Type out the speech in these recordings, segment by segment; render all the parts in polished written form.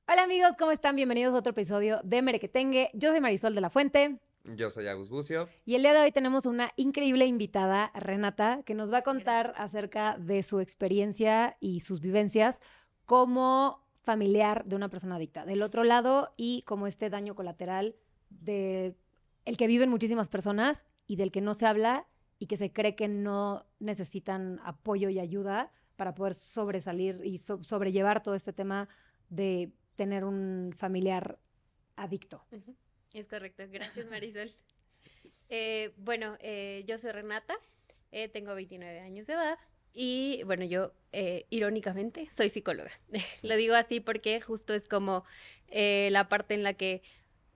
Hola amigos, ¿cómo están? Bienvenidos a otro episodio de Merequetengue. Yo soy Marisol de la Fuente Yo soy Agus Bucio. y el día de hoy tenemos una increíble invitada, Renata, que nos va a contar acerca de su experiencia y sus vivencias como familiar de una persona adicta. Del otro lado y como este daño colateral de el que viven muchísimas personas y del que no se habla y que se cree que no necesitan apoyo y ayuda para poder sobresalir y sobrellevar todo este tema de tener un familiar adicto. Ujú. Es correcto, gracias Marisol. Yo soy Renata, tengo 29 años de edad y bueno, yo irónicamente soy psicóloga. Lo digo así porque justo es como la parte en la que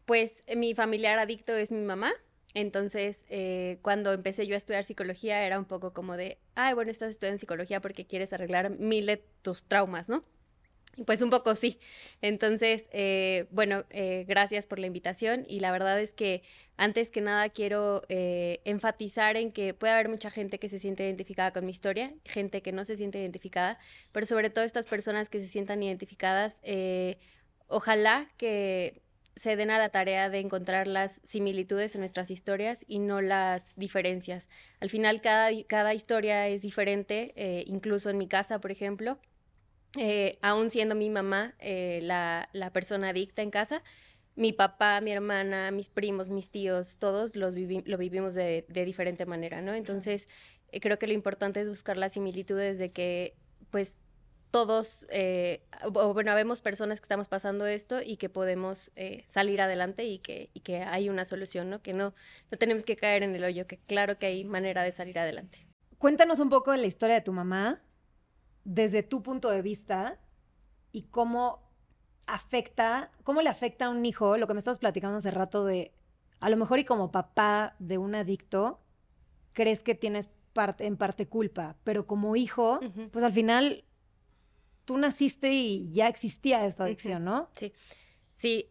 pues mi familiar adicto es mi mamá. Entonces, cuando empecé yo a estudiar psicología era un poco como de, ay, bueno, estás estudiando psicología porque quieres arreglar mil de tus traumas, ¿no? Pues un poco sí. Entonces, gracias por la invitación y la verdad es que antes que nada quiero enfatizar en que puede haber mucha gente que se siente identificada con mi historia, gente que no se siente identificada, pero sobre todo estas personas que se sientan identificadas, ojalá que se den a la tarea de encontrar las similitudes en nuestras historias y no las diferencias. Al final, cada historia es diferente, incluso en mi casa, por ejemplo. Aún siendo mi mamá la persona adicta en casa, mi papá, mi hermana, mis primos, mis tíos, todos lo vivimos de diferente manera, ¿no? Entonces, creo que lo importante es buscar las similitudes de que, pues, todos, habemos personas que estamos pasando esto y que podemos salir adelante y que hay una solución, ¿no? Que no tenemos que caer en el hoyo, que claro que hay manera de salir adelante. Cuéntanos un poco de la historia de tu mamá desde tu punto de vista y cómo le afecta a un hijo, lo que me estabas platicando hace rato de, a lo mejor y como papá de un adicto, crees que tienes en parte culpa, pero como hijo, Ujú, pues al final tú naciste y ya existía esta ujú. adicción, ¿no? Sí. Sí,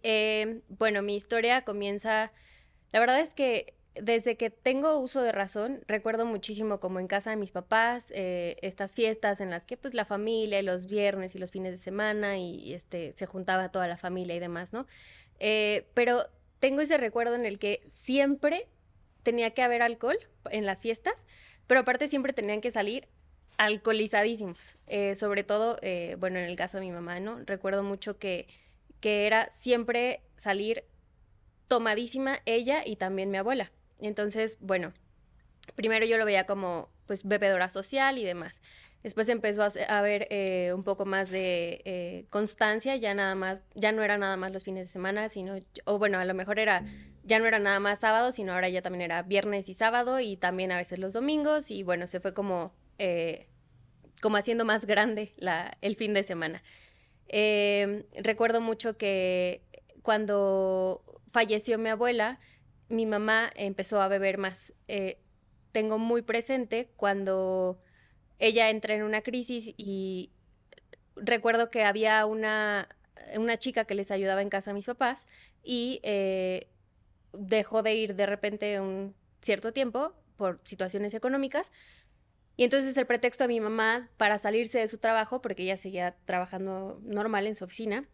bueno, mi historia comienza, la verdad es que desde que tengo uso de razón, recuerdo muchísimo como en casa de mis papás, estas fiestas en las que pues la familia, y los viernes y los fines de semana y se juntaba toda la familia y demás, ¿no? Pero tengo ese recuerdo en el que siempre tenía que haber alcohol en las fiestas, pero aparte siempre tenían que salir alcoholizadísimos, sobre todo, bueno, en el caso de mi mamá, ¿no? Recuerdo mucho que era siempre salir tomadísima ella y también mi abuela. Entonces, bueno, primero yo lo veía como pues bebedora social y demás. Después empezó a haber un poco más de constancia, ya nada más, ya no era nada más los fines de semana, sino, o bueno, a lo mejor era, ya no era nada más sábado, sino ahora ya también era viernes y sábado y también a veces los domingos y bueno, se fue como haciendo más grande el fin de semana. Recuerdo mucho que cuando falleció mi abuela, mi mamá empezó a beber más. Tengo muy presente cuando ella entra en una crisis y recuerdo que había una chica que les ayudaba en casa a mis papás y dejó de ir de repente un cierto tiempo por situaciones económicas y entonces el pretexto de mi mamá para salirse de su trabajo, porque ella seguía trabajando normal en su oficina,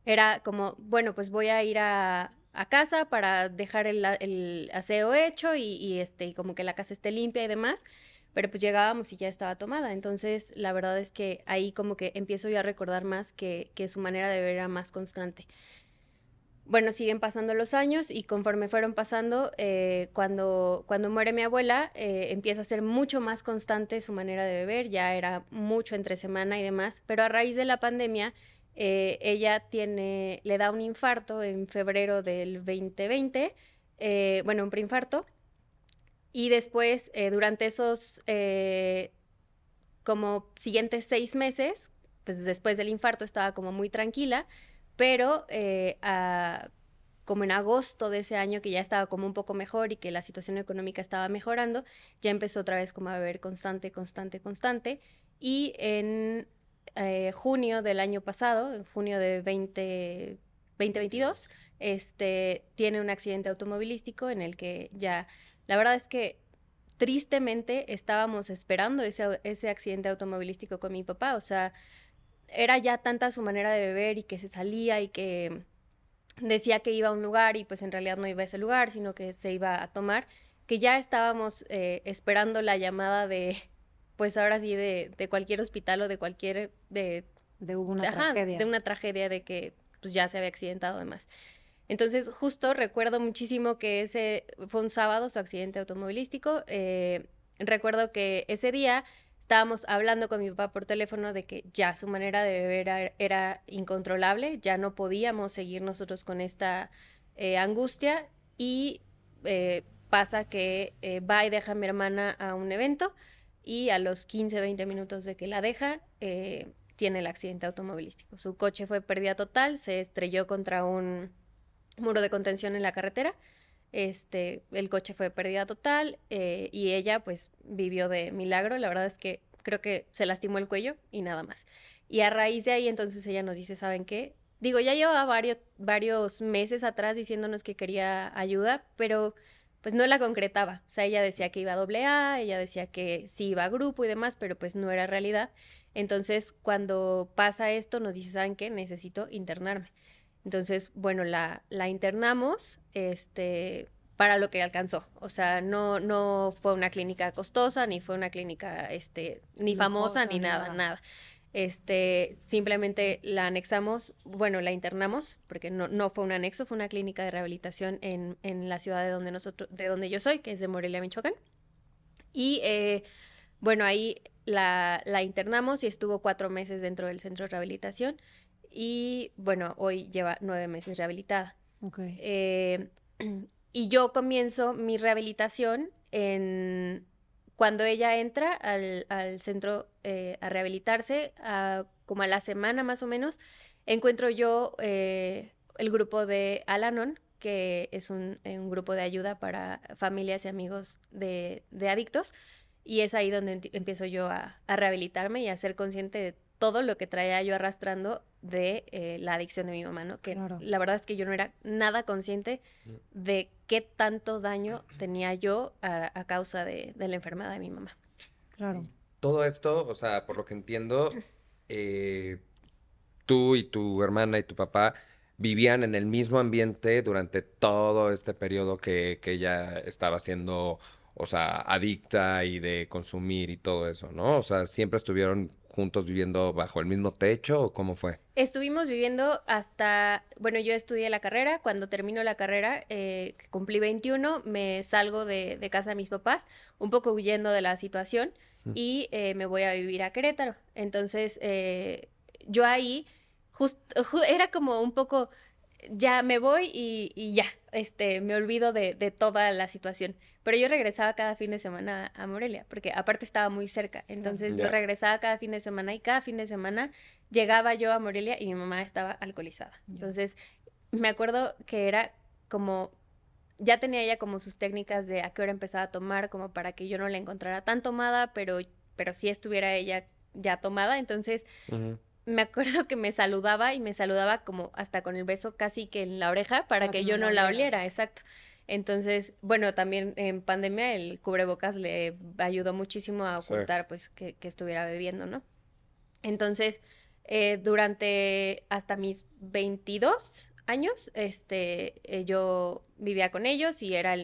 era como, bueno, pues voy a ir a casa para dejar el aseo hecho y como que la casa esté limpia y demás, pero pues llegábamos y ya estaba tomada. Entonces, la verdad es que ahí como que empiezo yo a recordar más que su manera de ver era más constante. Bueno, siguen pasando los años y conforme fueron pasando, cuando muere mi abuela, empieza a ser mucho más constante su manera de beber, ya era mucho entre semana y demás, pero a raíz de la pandemia, ella le da un infarto en febrero del 2020, bueno, un preinfarto, y después, durante esos como siguientes 6 meses, pues después del infarto estaba como muy tranquila, pero como en agosto de ese año que ya estaba como un poco mejor y que la situación económica estaba mejorando, ya empezó otra vez como a beber constante, constante, constante. Y en junio del año pasado, en junio de 2022, tiene un accidente automovilístico en el que ya, la verdad es que tristemente estábamos esperando ese accidente automovilístico con mi papá, o sea, era ya tanta su manera de beber y que se salía y que decía que iba a un lugar y pues en realidad no iba a ese lugar, sino que se iba a tomar, que ya estábamos esperando la llamada de, pues ahora sí, de cualquier hospital o de cualquier, Hubo una ajá, de tragedia. una tragedia de que pues ya se había accidentado además. Entonces, justo recuerdo muchísimo que ese fue un sábado, su accidente automovilístico. Recuerdo que ese día estábamos hablando con mi papá por teléfono de que ya su manera de beber era incontrolable, ya no podíamos seguir nosotros con esta angustia y pasa que va y deja a mi hermana a un evento y a los 15, 20 minutos de que la deja, tiene el accidente automovilístico. Su coche fue pérdida total, se estrelló contra un muro de contención en la carretera. El coche fue pérdida total y ella pues vivió de milagro. La verdad es que creo que se lastimó el cuello y nada más. Y a raíz de ahí entonces ella nos dice, ¿saben qué? Digo, ya llevaba varios meses atrás diciéndonos que quería ayuda, pero pues no la concretaba. O sea, ella decía que iba a doble A, ella decía que sí iba a grupo y demás, pero pues no era realidad. Entonces, cuando pasa esto, nos dice, ¿saben qué? Necesito internarme. Entonces, bueno, la internamos, para lo que alcanzó. O sea, no fue una clínica costosa, ni fue una clínica, ni famosa, Lujosa, ni ni nada, nada. nada. Simplemente la anexamos, bueno, la internamos, porque no fue un anexo, fue una clínica de rehabilitación en la ciudad de donde yo soy, que es de Morelia, Michoacán. Y bueno, ahí la internamos y estuvo 4 meses dentro del centro de rehabilitación y bueno, hoy lleva 9 meses rehabilitada. Ok. Y yo comienzo mi rehabilitación cuando ella entra al centro a rehabilitarse, como a la semana más o menos, encuentro yo el grupo de Al-Anon, que es un grupo de ayuda para familias y amigos de adictos. Y es ahí donde empiezo yo a rehabilitarme y a ser consciente de todo lo que traía yo arrastrando de la adicción de mi mamá, ¿no? Que Claro. la verdad es que yo no era nada consciente de qué tanto daño tenía yo a causa de la enfermedad de mi mamá. Claro. Todo esto, o sea, por lo que entiendo, eh, tú y tu hermana y tu papá vivían en el mismo ambiente durante todo este periodo que ella estaba siendo, o sea, adicta y de consumir y todo eso, ¿no? O sea, ¿siempre estuvieron juntos viviendo bajo el mismo techo o cómo fue? Estuvimos viviendo hasta, bueno, yo estudié la carrera, cuando termino la carrera, que cumplí 21, me salgo de casa de mis papás, un poco huyendo de la situación, Mm. y me voy a vivir a Querétaro. Entonces, yo ahí era como un poco, ya me voy y ya, me olvido de toda la situación. Pero yo regresaba cada fin de semana a Morelia, porque aparte estaba muy cerca. Entonces yo Ya. regresaba cada fin de semana y cada fin de semana llegaba yo a Morelia y mi mamá estaba alcoholizada. Ya. Entonces me acuerdo que era como, ya tenía ella como sus técnicas de a qué hora empezaba a tomar, como para que yo no la encontrara tan tomada, pero sí estuviera ella ya tomada. Entonces Ujú. me acuerdo que me saludaba y me saludaba como hasta con el beso casi que en la oreja para que yo no la oliera, exacto. Entonces, bueno, también en pandemia el cubrebocas le ayudó muchísimo a Sí. ocultar pues que estuviera bebiendo, ¿no? Entonces, durante hasta mis 22 años, yo vivía con ellos y era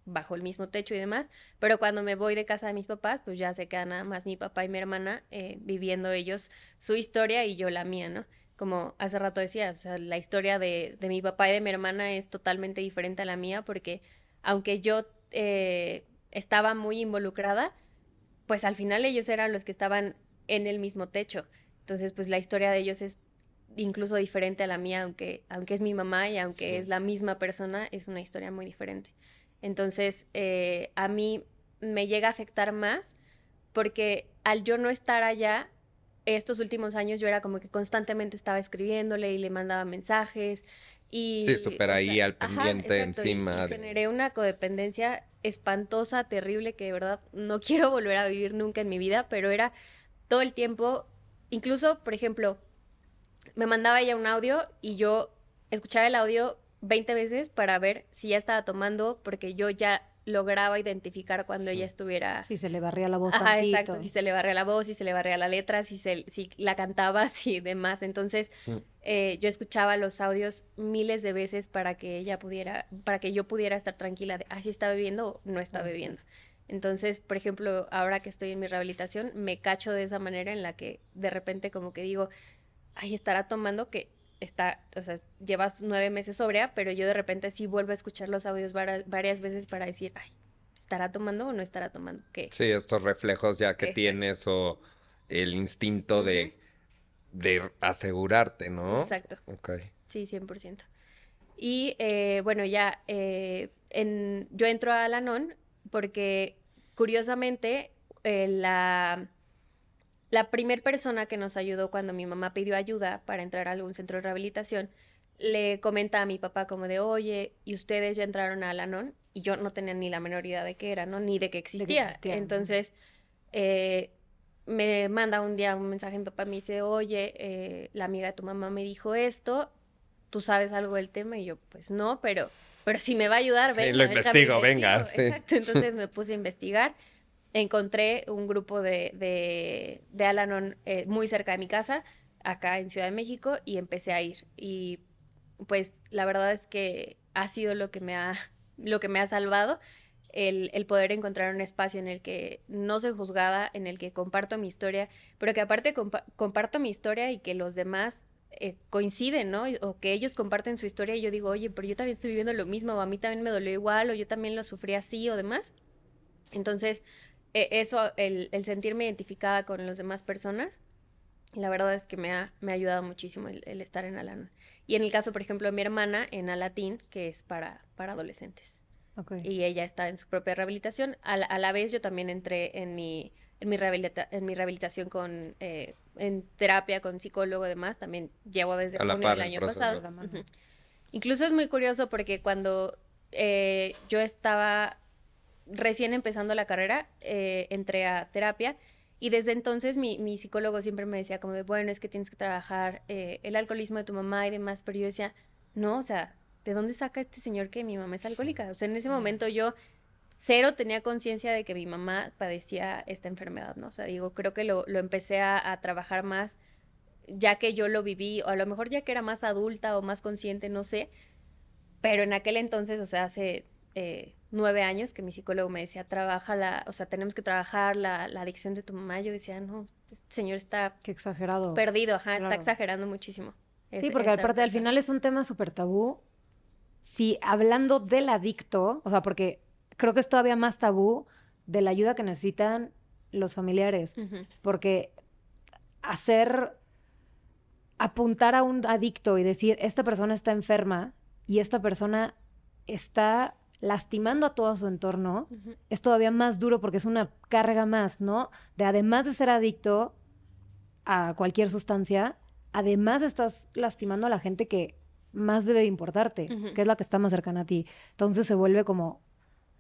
bajo el mismo techo y demás, pero cuando me voy de casa de mis papás, pues ya se quedan nada más mi papá y mi hermana viviendo ellos su historia y yo la mía, ¿no? Como hace rato decía, o sea, la historia de mi papá y de mi hermana es totalmente diferente a la mía porque aunque yo estaba muy involucrada, pues al final ellos eran los que estaban en el mismo techo. Entonces, pues la historia de ellos es incluso diferente a la mía, aunque es mi mamá y aunque Sí. es la misma persona, es una historia muy diferente. Entonces, a mí me llega a afectar más porque al yo no estar allá, estos últimos años yo era como que constantemente estaba escribiéndole y le mandaba mensajes Sí, y, súper o ahí sea, al ajá, pendiente exacto, y encima de... generé una codependencia espantosa, terrible, que de verdad no quiero volver a vivir nunca en mi vida, pero era todo el tiempo, incluso, por ejemplo, me mandaba ella un audio y yo escuchaba el audio 20 veces para ver si ya estaba tomando, porque yo ya lograba identificar cuando ella estuviera... Si se le barría la voz Ajá, tantito. exacto, si se le barría la voz, si se le barría la letra, si la cantaba, si demás. Entonces, yo escuchaba los audios miles de veces para que yo pudiera estar tranquila de, si está bebiendo o no está bebiendo. Entonces, por ejemplo, ahora que estoy en mi rehabilitación, me cacho de esa manera en la que de repente como que digo, estará tomando, que o sea, llevas 9 meses sobria, pero yo de repente sí vuelvo a escuchar los audios varias veces para decir, ¿estará tomando o no estará tomando? ¿Qué? Sí, estos reflejos ya que Exacto. tienes o el instinto de asegurarte, ¿no? Exacto. Ok. Sí, 100%. Y bueno, ya yo entro a Al-Anon porque curiosamente la primer persona que nos ayudó cuando mi mamá pidió ayuda para entrar a algún centro de rehabilitación, le comenta a mi papá como de, oye, ¿y ustedes ya entraron a Al-Anon? Y yo no tenía ni la menor idea de qué era, ¿no? Ni de que existía. Entonces, me manda un día un mensaje a mi papá, me dice, oye, la amiga de tu mamá me dijo esto, ¿tú sabes algo del tema? Y yo, pues no, pero si me va a ayudar, Sí, venga, lo investigo, venga. Sí. Exacto, entonces me puse a investigar. Encontré un grupo de Al-Anon muy cerca de mi casa, acá en Ciudad de México, y empecé a ir. Y pues la verdad es que ha sido lo que me ha salvado, el poder encontrar un espacio en el que no soy juzgada, en el que comparto mi historia, pero que aparte comparto mi historia y que los demás coinciden, ¿no? O que ellos comparten su historia y yo digo, oye, pero yo también estoy viviendo lo mismo, o a mí también me dolió igual, o yo también lo sufrí así, o demás. Entonces, eso, el sentirme identificada con las demás personas, la verdad es que me ha ayudado muchísimo el estar en Al-Anon. Y en el caso, por ejemplo, de mi hermana, en Alatín, que es para adolescentes. Okay. Y ella está en su propia rehabilitación. A la vez yo también entré en mi rehabilitación en terapia con psicólogo y demás. También llevo desde junio del año pasado. Incluso es muy curioso porque cuando yo estaba recién empezando la carrera, entré a terapia y desde entonces mi psicólogo siempre me decía como de, bueno, es que tienes que trabajar el alcoholismo de tu mamá y demás, pero yo decía, no, o sea, ¿de dónde saca este señor que mi mamá es alcohólica? O sea, en ese momento yo cero tenía conciencia de que mi mamá padecía esta enfermedad, ¿no? O sea, digo, creo que lo empecé a trabajar más ya que yo lo viví, o a lo mejor ya que era más adulta o más consciente, no sé, pero en aquel entonces, o sea, hace 9 años que mi psicólogo me decía, o sea, tenemos que trabajar la adicción de tu mamá. Yo decía, no, este señor está... Qué exagerado. Perdido, Claro. Está exagerando muchísimo. Sí, porque aparte al final es un tema súper tabú. Sí, hablando del adicto, o sea, porque creo que es todavía más tabú de la ayuda que necesitan los familiares. Porque apuntar a un adicto y decir, esta persona está enferma y esta persona está lastimando a todo su entorno, es todavía más duro porque es una carga más, ¿no? De además de ser adicto a cualquier sustancia, además estás lastimando a la gente que más debe importarte, que es la que está más cercana a ti. Entonces se vuelve como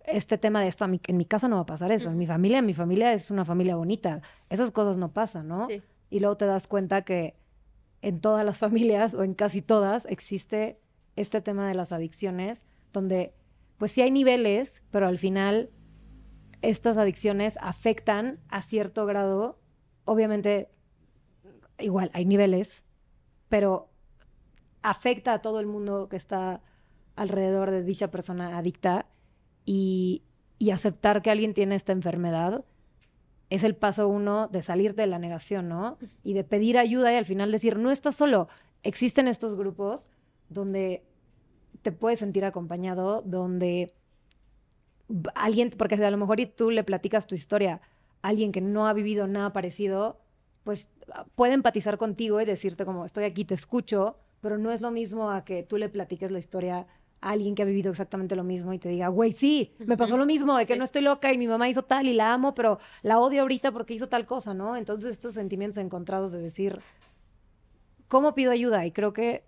este tema de esto, en mi casa no va a pasar eso, en mi familia es una familia bonita, esas cosas no pasan, ¿no? Sí. Y luego te das cuenta que en todas las familias o en casi todas existe este tema de las adicciones, donde pues sí hay niveles, pero al final estas adicciones afectan a cierto grado. Obviamente, igual hay niveles, pero afecta a todo el mundo que está alrededor de dicha persona adicta y aceptar que alguien tiene esta enfermedad es el paso 1 de salirte de la negación, ¿no? Y de pedir ayuda y al final decir, no estás solo. Existen estos grupos donde te puedes sentir acompañado, donde alguien, porque a lo mejor y tú le platicas tu historia a alguien que no ha vivido nada parecido, pues puede empatizar contigo y decirte como, estoy aquí, te escucho, pero no es lo mismo a que tú le platiques la historia a alguien que ha vivido exactamente lo mismo y te diga, güey, sí, me pasó lo mismo, de que no estoy loca y mi mamá hizo tal y la amo, pero la odio ahorita porque hizo tal cosa, ¿no? Entonces estos sentimientos encontrados de decir, ¿cómo pido ayuda? Y creo que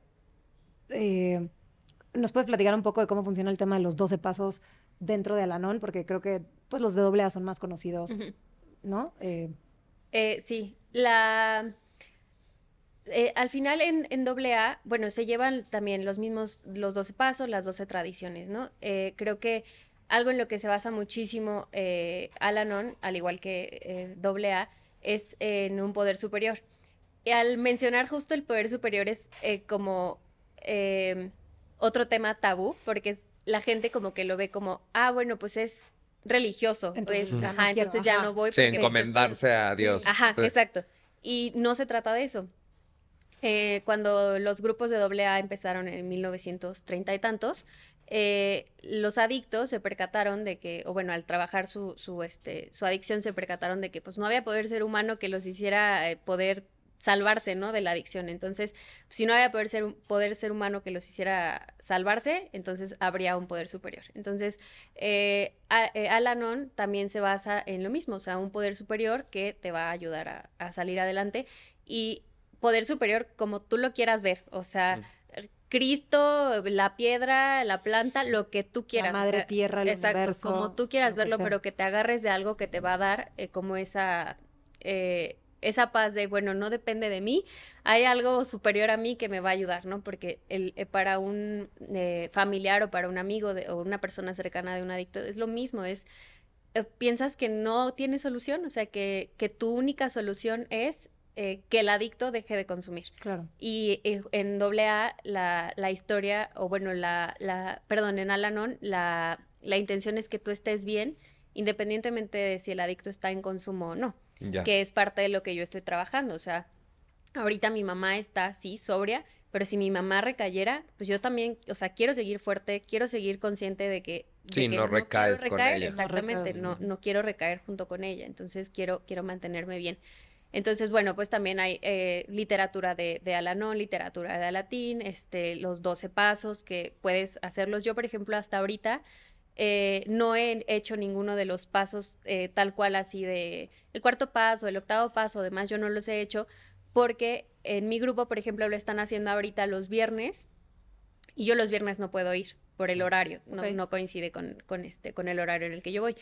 nos puedes platicar un poco de cómo funciona el tema de los 12 pasos dentro de Al-Anon, porque creo que pues los de AA son más conocidos, ¿no? Sí, al final en AA, bueno, se llevan también los 12 pasos, las 12 tradiciones, ¿no? Creo que algo en lo que se basa muchísimo Al-Anon, al igual que AA, es en un poder superior. Y al mencionar justo el poder superior es como otro tema tabú, porque la gente como que lo ve como, bueno, pues es religioso, Entonces, pues, ya no ajá, quiero, entonces ya ajá. no voy Sí, porque pues, encomendarse a Dios. ajá, Sí. exacto. Y no se trata de eso. Cuando los grupos de AA empezaron en 1930 y tantos, los adictos se percataron de que, o bueno, al trabajar su adicción se percataron de que pues no había poder ser humano que los hiciera poder salvarse, ¿no? De la adicción. Entonces, si no había poder ser humano que los hiciera salvarse, entonces habría un poder superior. Entonces, Al-Anon también se basa en lo mismo, o sea, un poder superior que te va a ayudar a salir adelante y poder superior como tú lo quieras ver, o sea, Cristo, la piedra, la planta, lo que tú quieras. La madre tierra, el exacto, universo, como tú quieras lo que verlo, sea. pero que te agarres de algo que te va a dar como esa paz de, bueno, no depende de mí, hay algo superior a mí que me va a ayudar, ¿no? Porque para un familiar o para un amigo o una persona cercana de un adicto es lo mismo, piensas que no tiene solución, o sea, que tu única solución es que el adicto deje de consumir. Claro. Y en AA la historia, o bueno, perdón, en Al-Anon la intención es que tú estés bien, independientemente de si el adicto está en consumo o no, Ya. que es parte de lo que yo estoy trabajando, o sea, ahorita mi mamá está, sí, sobria, pero si mi mamá recayera, pues yo también, o sea, quiero seguir fuerte, quiero seguir consciente de que Sí, no quiero recaes con recaer, ella. exactamente, no quiero recaer junto con ella, entonces quiero mantenerme bien. Entonces, bueno, pues también hay literatura de Al-Anon, literatura de Alatín, los 12 pasos que puedes hacerlos. Yo, por ejemplo, hasta ahorita no he hecho ninguno de los pasos tal cual así de el cuarto paso, el octavo paso, además yo no los he hecho porque en mi grupo, por ejemplo, lo están haciendo ahorita los viernes y yo los viernes no puedo ir por el horario, no coincide con el horario en el que yo voy.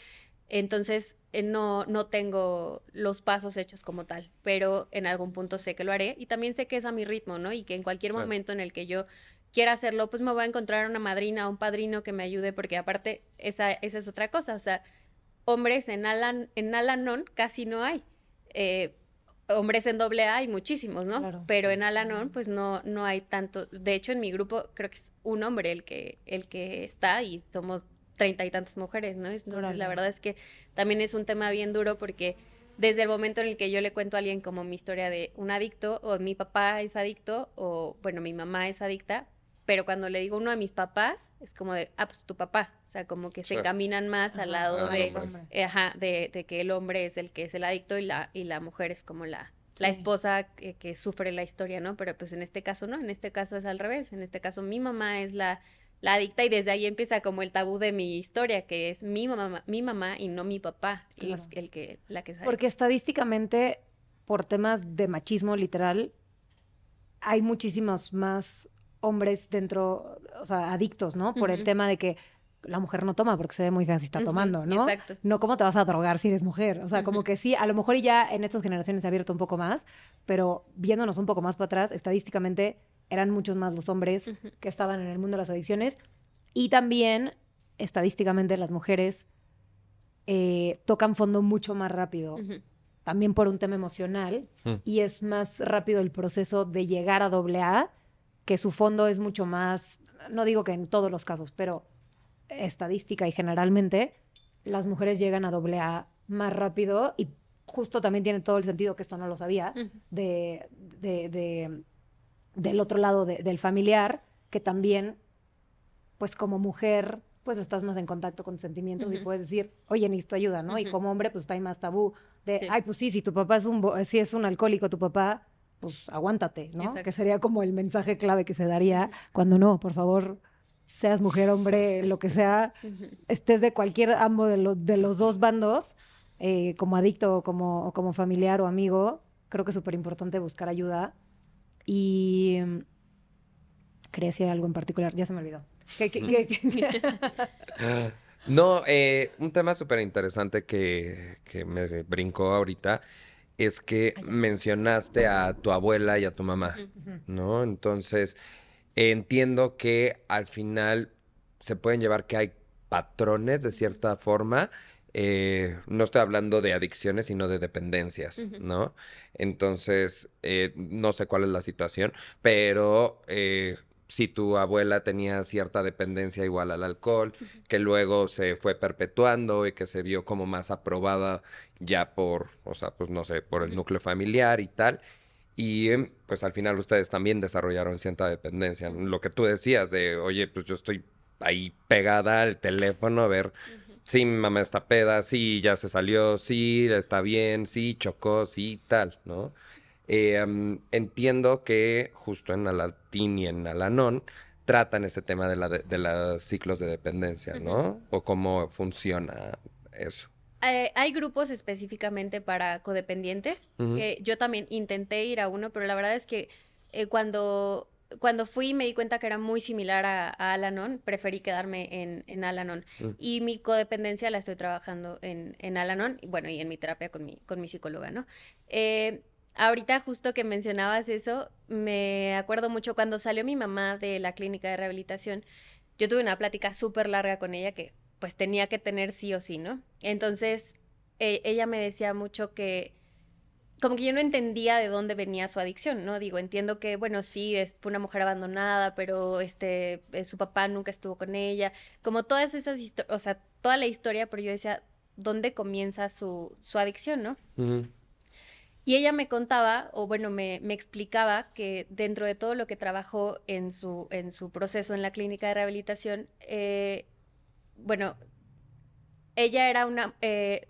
Entonces, no tengo los pasos hechos como tal, pero en algún punto sé que lo haré y también sé que es a mi ritmo, ¿no? Y que en cualquier momento en el que yo quiera hacerlo, pues me voy a encontrar una madrina o un padrino que me ayude, porque aparte esa es otra cosa, o sea, hombres en Al-Anon casi no hay. Hombres en AA hay muchísimos, ¿no? Claro. Pero en Al-Anon, pues no hay tanto. De hecho, en mi grupo creo que es un hombre el que está y somos 30 y tantas mujeres, ¿no? Entonces, la verdad es que también es un tema bien duro porque desde el momento en el que yo le cuento a alguien como mi historia de un adicto, o mi papá es adicto, o bueno, mi mamá es adicta, pero cuando le digo uno de mis papás, es como de, pues tu papá. O sea, como que se caminan más al lado de que el hombre es el que es el adicto y la mujer es como la esposa que sufre la historia, ¿no? Pero pues en este caso no, en este caso es al revés. En este caso mi mamá es la adicta y desde ahí empieza como el tabú de mi historia, que es mi mamá y no mi papá, Claro. la que es adicta. Porque estadísticamente, por temas de machismo literal, hay muchísimos más hombres dentro, o sea, adictos, ¿no? Por el tema de que la mujer no toma porque se ve muy fea si está tomando, ¿no? Exacto. No, ¿cómo te vas a drogar si eres mujer? O sea, como que sí, a lo mejor ya en estas generaciones se ha abierto un poco más, pero viéndonos un poco más para atrás, estadísticamente eran muchos más los hombres que estaban en el mundo de las adicciones y también estadísticamente las mujeres tocan fondo mucho más rápido. También por un tema emocional, y es más rápido el proceso de llegar a AA, que su fondo es mucho más, no digo que en todos los casos, pero estadística y generalmente las mujeres llegan a AA más rápido y justo también tiene todo el sentido, que esto no lo sabía, del otro lado del familiar, que también, pues como mujer, pues estás más en contacto con tus sentimientos y puedes decir, oye, necesito ayuda, ¿no? Y como hombre, pues está ahí más tabú de, ay, pues sí, si tu papá si es un alcohólico tu papá, pues aguántate, ¿no? Exacto. Que sería como el mensaje clave que se daría cuando no, por favor, seas mujer, hombre, lo que sea, estés de cualquier ambos de los dos bandos, como adicto o como familiar o amigo, creo que es súper importante buscar ayuda. Y quería decir algo en particular, ya se me olvidó. No, un tema súper interesante que me brincó ahorita es que mencionaste a tu abuela y a tu mamá, ¿no? Entonces, entiendo que al final se pueden llevar que hay patrones de cierta forma. No estoy hablando de adicciones, sino de dependencias, Ujú. ¿no? Entonces, no sé cuál es la situación, pero si tu abuela tenía cierta dependencia igual al alcohol, Ujú. que luego se fue perpetuando y que se vio como más aprobada ya por, o sea, pues no sé, por el Ujú. núcleo familiar y tal. Y pues al final ustedes también desarrollaron cierta dependencia. Ujú. Lo que tú decías de, oye, pues yo estoy ahí pegada al teléfono a ver Ujú. si mi mamá está peda, sí, ya se salió, sí, está bien, sí, chocó, sí, tal, ¿no? Entiendo que justo en Alatín y en Alanón tratan ese tema de los ciclos de dependencia, Ujú. ¿no? O cómo funciona eso. Hay grupos específicamente para codependientes. Ujú, Yo también intenté ir a uno, pero la verdad es que cuando fui me di cuenta que era muy similar a Al-Anon, preferí quedarme en Al-Anon. mm, Y mi codependencia la estoy trabajando en Al-Anon, y bueno, y en mi terapia con mi psicóloga, ¿no? Eh, Ahorita justo que mencionabas eso, me acuerdo mucho cuando salió mi mamá de la clínica de rehabilitación. Yo tuve una plática súper larga con ella que pues tenía que tener sí o sí, ¿no? Entonces, ella me decía mucho que como que yo no entendía de dónde venía su adicción, ¿no? Digo, entiendo que, bueno, sí, fue una mujer abandonada, pero su papá nunca estuvo con ella, como todas esas historias, o sea, toda la historia, pero yo decía, ¿dónde comienza su adicción, no? ujú, Y ella me contaba, o bueno, me explicaba que dentro de todo lo que trabajó en su proceso en la clínica de rehabilitación, bueno, ella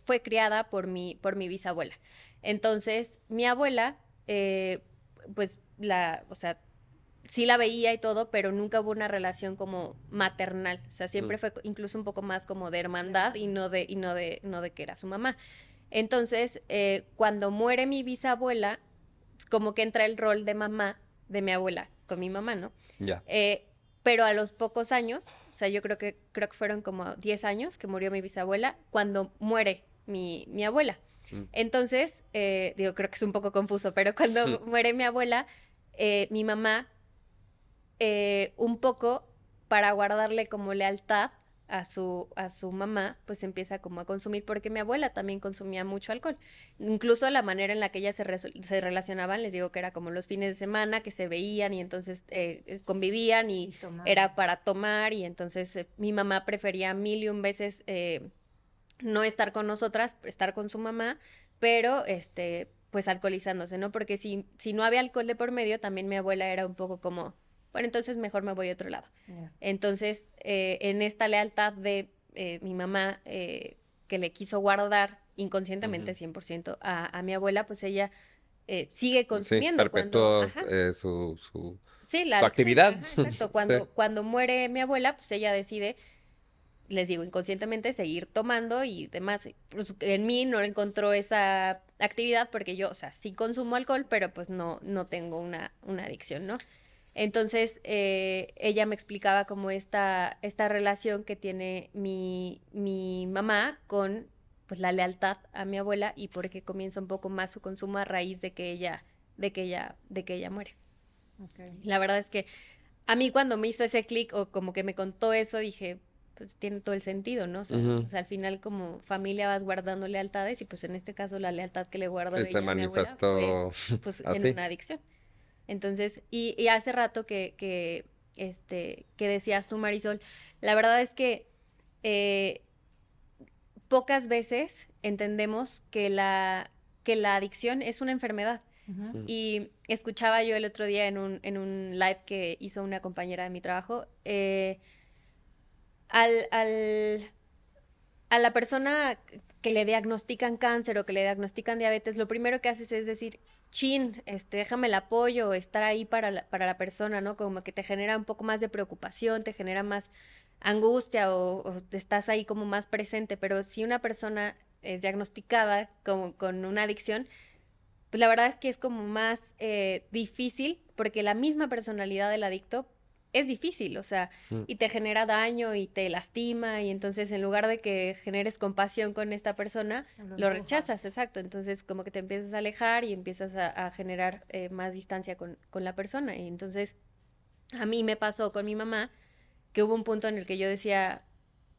fue criada por mi bisabuela. Entonces, mi abuela, pues, o sea, sí la veía y todo, pero nunca hubo una relación como maternal. O sea, mm, siempre fue incluso un poco más como de hermandad y no de que era su mamá. Entonces, cuando muere mi bisabuela, como que entra el rol de mamá de mi abuela con mi mamá, ¿no? ya. Eh, pero a los pocos años, o sea, creo que fueron como 10 años que murió mi bisabuela, cuando muere mi abuela. Mm, Entonces, digo, creo que es un poco confuso, pero cuando muere mi abuela, mi mamá, un poco para guardarle como lealtad a su mamá, pues empieza como a consumir, porque mi abuela también consumía mucho alcohol. Incluso la manera en la que ellas se relacionaban, les digo que era como los fines de semana, que se veían y entonces convivían Y y tomar. era para tomar y entonces mi mamá prefería mil y un veces no estar con nosotras, estar con su mamá, pero pues alcoholizándose, ¿no? Porque si no había alcohol de por medio, también mi abuela era un poco como, bueno, entonces mejor me voy a otro lado. Yeah. Entonces, en esta lealtad de mi mamá, que le quiso guardar inconscientemente ujú. 100% a mi abuela, pues ella sigue Sí, consumiendo cuando, perpetuó ajá, su sí, la adicción, actividad. ajá, exacto. Sí. Cuando muere mi abuela, pues ella decide, les digo, inconscientemente seguir tomando y demás. Pues, en mí no encontró esa actividad porque yo, o sea, sí consumo alcohol, pero pues no tengo una adicción, ¿no? Entonces, ella me explicaba como esta relación que tiene mi mamá con pues la lealtad a mi abuela y por qué comienza un poco más su consumo a raíz de que ella muere. Okay. La verdad es que a mí cuando me hizo ese clic o como que me contó eso, dije, pues tiene todo el sentido, ¿no? Ujú. O sea, al final como familia vas guardando lealtades y pues en este caso la lealtad que le guardó Sí, se ella a mi abuela fue manifestó pues en así. una adicción. Entonces, y hace rato que decías tú, Marisol, la verdad es que eh, pocas veces entendemos que la adicción es una enfermedad. Ujú. Mm, Y escuchaba yo el otro día en un live que hizo una compañera de mi trabajo, al, al, a la persona que le diagnostican cáncer o que le diagnostican diabetes, lo primero que haces es decir, chin, déjame el apoyo, estar ahí para la persona, ¿no? Como que te genera un poco más de preocupación, te genera más angustia o te estás ahí como más presente, pero si una persona es diagnosticada con una adicción, pues la verdad es que es como más difícil porque la misma personalidad del adicto es difícil, o sea, mm, y te genera daño y te lastima y entonces en lugar de que generes compasión con esta persona, lo empujas. rechazas, exacto, entonces como que te empiezas a alejar y empiezas a generar más distancia con la persona y entonces a mí me pasó con mi mamá que hubo un punto en el que yo decía,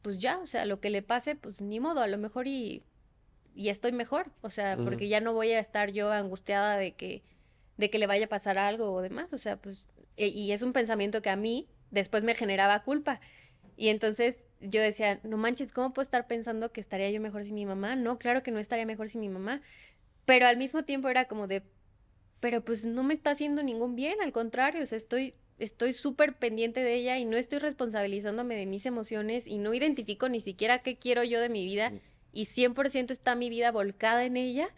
pues ya, o sea, lo que le pase, pues ni modo, a lo mejor y estoy mejor, o sea, porque ya no voy a estar yo angustiada de que le vaya a pasar algo o demás, o sea, pues, y es un pensamiento que a mí después me generaba culpa. Y entonces yo decía, no manches, ¿cómo puedo estar pensando que estaría yo mejor sin mi mamá? No, claro que no estaría mejor sin mi mamá, pero al mismo tiempo era como de, pero pues no me está haciendo ningún bien, al contrario, o sea, estoy súper pendiente de ella y no estoy responsabilizándome de mis emociones y no identifico ni siquiera qué quiero yo de mi vida y 100% está mi vida volcada en ella,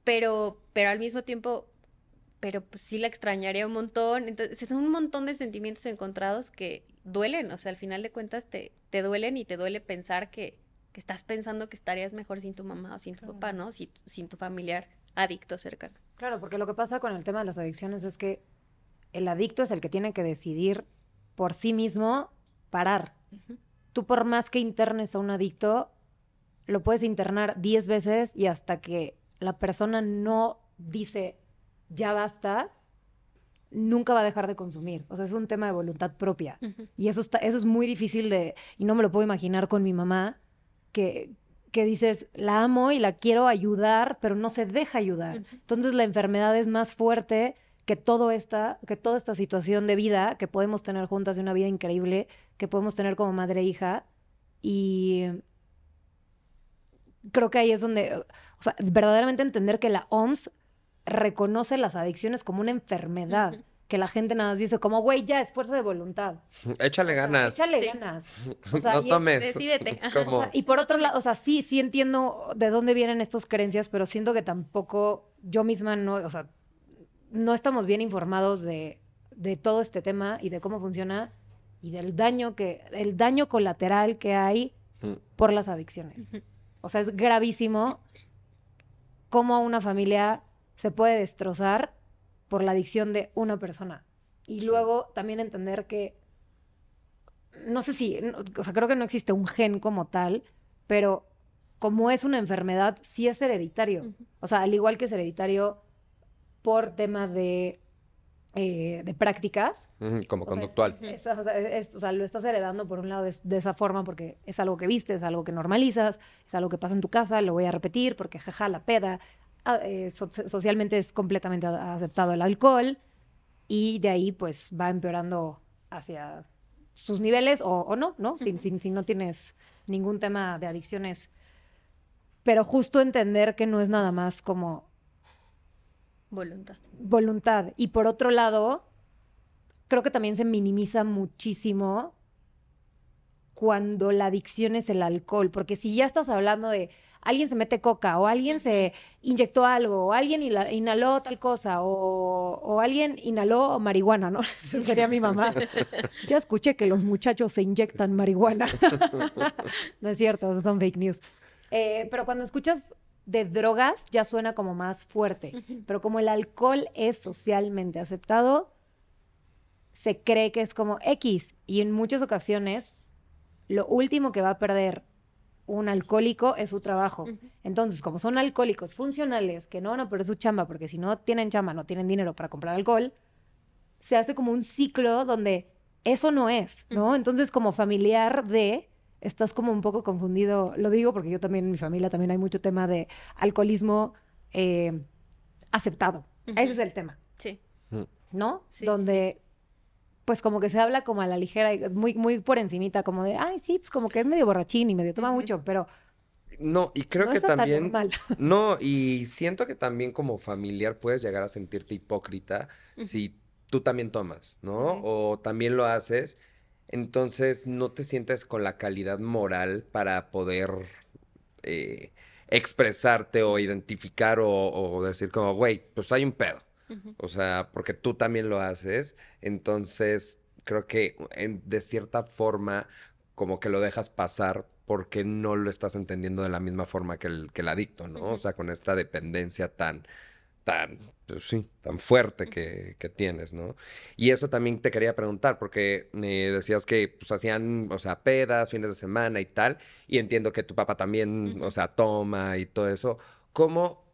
pero al mismo tiempo, pero pues sí la extrañaría un montón. Entonces, son un montón de sentimientos encontrados que duelen, o sea, al final de cuentas te duelen y te duele pensar que estás pensando que estarías mejor sin tu mamá o sin tu papá, ¿no? Sin tu familiar adicto cercano. Claro, porque lo que pasa con el tema de las adicciones es que el adicto es el que tiene que decidir por sí mismo parar. Tú por más que internes a un adicto, lo puedes internar 10 veces y hasta que la persona no dice ya basta, nunca va a dejar de consumir. O sea, es un tema de voluntad propia. Y eso es muy difícil y no me lo puedo imaginar con mi mamá, que dices, la amo y la quiero ayudar, pero no se deja ayudar. Entonces la enfermedad es más fuerte que toda esta situación de vida que podemos tener juntas, de una vida increíble, que podemos tener como madre e hija. Y creo que ahí es donde, o sea, verdaderamente entender que la OMS reconoce las adicciones como una enfermedad. Que la gente nada más dice como, güey, ya, es fuerza de voluntad. Échale ganas. Échale Sí. ganas. O sea, No tomes. Decídete. Es Ajá. como... o sea, y por otro lado, o sea, sí entiendo de dónde vienen estas creencias, pero siento que tampoco yo misma no, o sea, no estamos bien informados de todo este tema y de cómo funciona y del el daño colateral que hay por las adicciones. O sea, es gravísimo cómo una familia se puede destrozar por la adicción de una persona. Y luego también entender que, no sé si, o sea, creo que no existe un gen como tal, pero como es una enfermedad, sí es hereditario. O sea, al igual que es hereditario por tema de prácticas. Como O sea, conductual. o sea, lo estás heredando por un lado de esa forma porque es algo que viste, es algo que normalizas, es algo que pasa en tu casa, lo voy a repetir porque jaja, la peda. Socialmente es completamente aceptado el alcohol y de ahí pues va empeorando hacia sus niveles o no, ¿no? Si no tienes ningún tema de adicciones. Pero justo entender que no es nada más como voluntad. Y por otro lado, creo que también se minimiza muchísimo cuando la adicción es el alcohol, porque si ya estás hablando de alguien se mete coca o alguien se inyectó algo o alguien inhaló tal cosa o alguien inhaló marihuana, ¿no? Sería mi mamá. Ya escuché que los muchachos se inyectan marihuana. No es cierto, esos son fake news. Pero cuando escuchas de drogas ya suena como más fuerte, pero como el alcohol es socialmente aceptado, se cree que es como X y en muchas ocasiones lo último que va a perder un alcohólico es su trabajo. Entonces, como son alcohólicos funcionales que no van a perder su chamba porque si no tienen chamba, no tienen dinero para comprar alcohol, se hace como un ciclo donde eso no es, ¿no? Entonces, como familiar estás como un poco confundido. Lo digo porque yo también en mi familia también hay mucho tema de alcoholismo aceptado. Ese es el tema. Sí. ¿No? Sí, donde pues como que se habla como a la ligera, y muy, muy por encimita, como de, ay, sí, pues como que es medio borrachín y medio toma mucho, pero No, y creo no que está tan también, normal. no, y siento que también como familiar puedes llegar a sentirte hipócrita si tú también tomas, ¿no? O también lo haces, entonces no te sientes con la calidad moral para poder expresarte o identificar o decir como, güey, pues hay un pedo. O sea, porque tú también lo haces, entonces creo que de cierta forma como que lo dejas pasar porque no lo estás entendiendo de la misma forma que el adicto, ¿no? O sea, con esta dependencia pues sí, tan fuerte que tienes, ¿no? Y eso también te quería preguntar, porque decías que pues hacían, o sea, pedas, fines de semana y tal, y entiendo que tu papá también, o sea, toma y todo eso. ¿Cómo,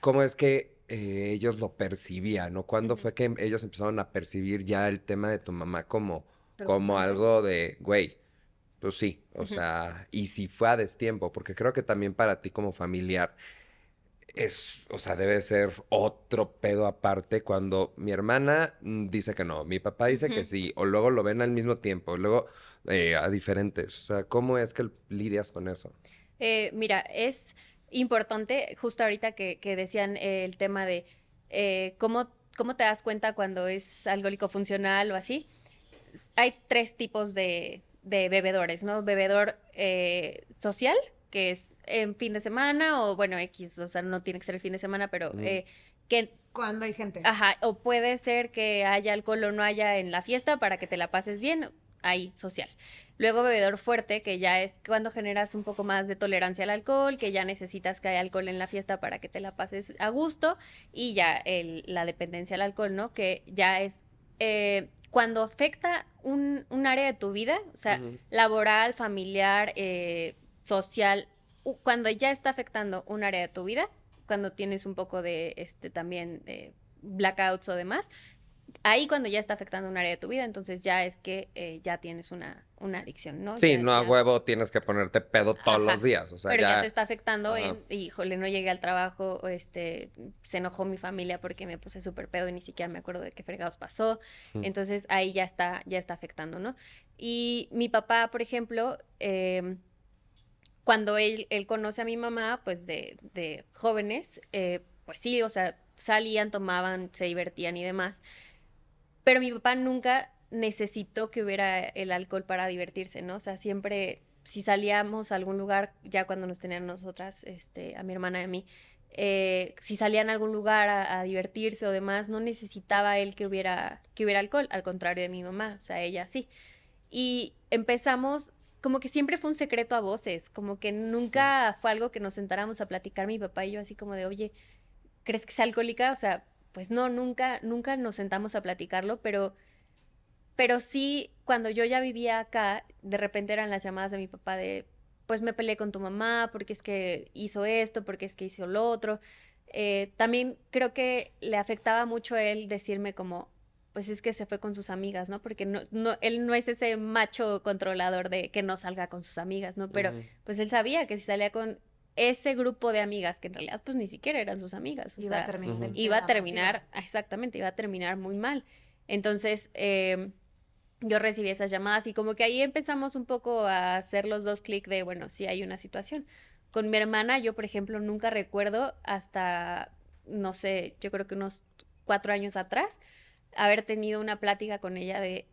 cómo es que ellos lo percibían, ¿no? ¿Cuándo fue que ellos empezaron a percibir ya el tema de tu mamá como Preocupante. algo de, güey, pues sí, o Ujú. sea, y si fue a destiempo, porque creo que también para ti como familiar o sea, debe ser otro pedo aparte cuando mi hermana dice que no, mi papá dice que Ujú. sí, o luego lo ven al mismo tiempo, luego a diferentes. O sea, ¿cómo es que lidias con eso? Mira, es importante, justo ahorita que decían el tema de cómo te das cuenta cuando es alcohólico funcional o así. Hay tres tipos de bebedores, ¿no? Bebedor social, que es en fin de semana, o bueno, X, o sea, no tiene que ser el fin de semana, pero Ujú. que, Cuando hay gente. ajá, o puede ser que haya alcohol o no haya en la fiesta para que te la pases bien, ahí, social. Luego bebedor fuerte, que ya es cuando generas un poco más de tolerancia al alcohol, que ya necesitas que haya alcohol en la fiesta para que te la pases a gusto, y ya la dependencia al alcohol, ¿no? Que ya es cuando afecta un área de tu vida, o sea, Ujú. laboral, familiar, social, cuando ya está afectando un área de tu vida, cuando tienes un poco de también blackouts o demás, ahí cuando ya está afectando un área de tu vida, entonces ya es que ya tienes una adicción, ¿no? Sí, no a Ya, huevo tienes que ponerte pedo todos los ajá. días, o sea, Pero ya te ya, está afectando ajá. híjole, no llegué al trabajo, o se enojó mi familia porque me puse súper pedo y ni siquiera me acuerdo de qué fregados pasó. Mm. Entonces ahí ya está afectando, ¿no? Y mi papá, por ejemplo, cuando él conoce a mi mamá, pues de jóvenes, pues sí, o sea, salían, tomaban, se divertían y demás. Pero mi papá nunca necesitó que hubiera el alcohol para divertirse, ¿no? O sea, siempre, si salíamos a algún lugar, ya cuando nos tenían nosotras, a mi hermana y a mí, si salían a algún lugar a divertirse o demás, no necesitaba él que hubiera alcohol, al contrario de mi mamá, o sea, ella sí. Y empezamos, como que siempre fue un secreto a voces, como que nunca fue algo que nos sentáramos a platicar mi papá y yo así como de, oye, ¿crees que sea alcohólica? O sea, pues no, nunca nos sentamos a platicarlo, pero sí, cuando yo ya vivía acá, de repente eran las llamadas de mi papá de, pues me peleé con tu mamá, porque es que hizo esto, porque es que hizo lo otro. También creo que le afectaba mucho a él decirme como, pues es que se fue con sus amigas, ¿no? Porque él no es ese macho controlador de que no salga con sus amigas, ¿no? Pero Ujú. pues él sabía que si salía con ese grupo de amigas, que en realidad pues ni siquiera eran sus amigas, o Iba a sea, terminar Ujú. en iba a peda terminar, masiva. exactamente, iba a terminar muy mal. Entonces, yo recibí esas llamadas y como que ahí empezamos un poco a hacer los dos clic de, bueno, sí hay una situación. Con mi hermana, yo, por ejemplo, nunca recuerdo hasta, no sé, yo creo que unos 4 años atrás, haber tenido una plática con ella de,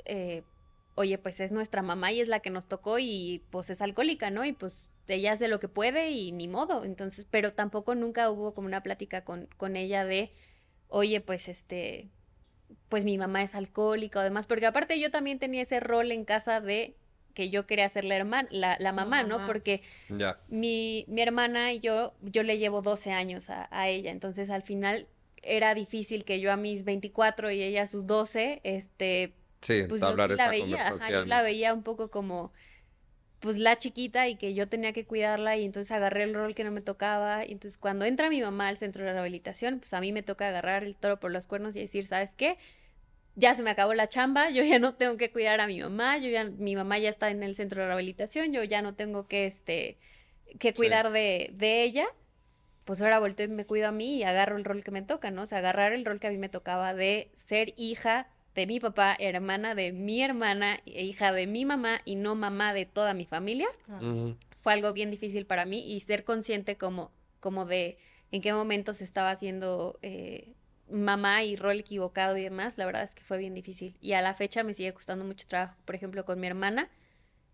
eh, oye, pues es nuestra mamá y es la que nos tocó y pues es alcohólica, ¿no? Y pues ella hace lo que puede y ni modo. Entonces, pero tampoco nunca hubo como una plática con ella de, oye, pues pues mi mamá es alcohólica o demás, porque aparte yo también tenía ese rol en casa de que yo quería ser la hermana, la La mamá, ¿no? mamá. Porque Ya. mi hermana y yo le llevo 12 años a ella, entonces al final era difícil que yo a mis 24 y ella a sus 12, Sí, pues yo sí entablar la esta veía, ajá, yo la conversación. veía un poco como pues la chiquita y que yo tenía que cuidarla y entonces agarré el rol que no me tocaba y entonces cuando entra mi mamá al centro de rehabilitación, pues a mí me toca agarrar el toro por los cuernos y decir, ¿sabes qué? Ya se me acabó la chamba, yo ya no tengo que cuidar a mi mamá, mi mamá ya está en el centro de rehabilitación, yo ya no tengo que Sí. cuidar de ella, pues ahora volteo y me cuido a mí y agarro el rol que me toca, ¿no? O sea, agarrar el rol que a mí me tocaba de ser hija de mi papá, hermana de mi hermana, hija de mi mamá y no mamá de toda mi familia, Ujú. fue algo bien difícil para mí y ser consciente como de en qué momentos estaba haciendo mamá y rol equivocado y demás, la verdad es que fue bien difícil. Y a la fecha me sigue costando mucho trabajo, por ejemplo, con mi hermana,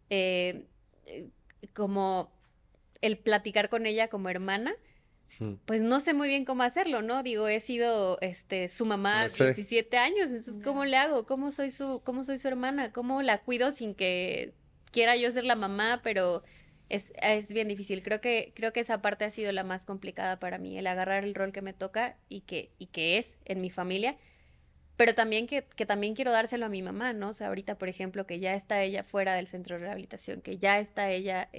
eh, eh, como el platicar con ella como hermana, Ujú. pues no sé muy bien cómo hacerlo, ¿no? Digo, he sido su No mamá sé. 17 años, entonces ¿cómo Ya. le hago? Cómo soy su hermana? ¿Cómo la cuido sin que quiera yo ser la mamá? Pero es bien difícil. Creo que esa parte ha sido la más complicada para mí, el agarrar el rol que me toca y que es en mi familia, pero también que también quiero dárselo a mi mamá, ¿no? O sea, ahorita, por ejemplo, que ya está ella fuera del centro de rehabilitación, que ya está ella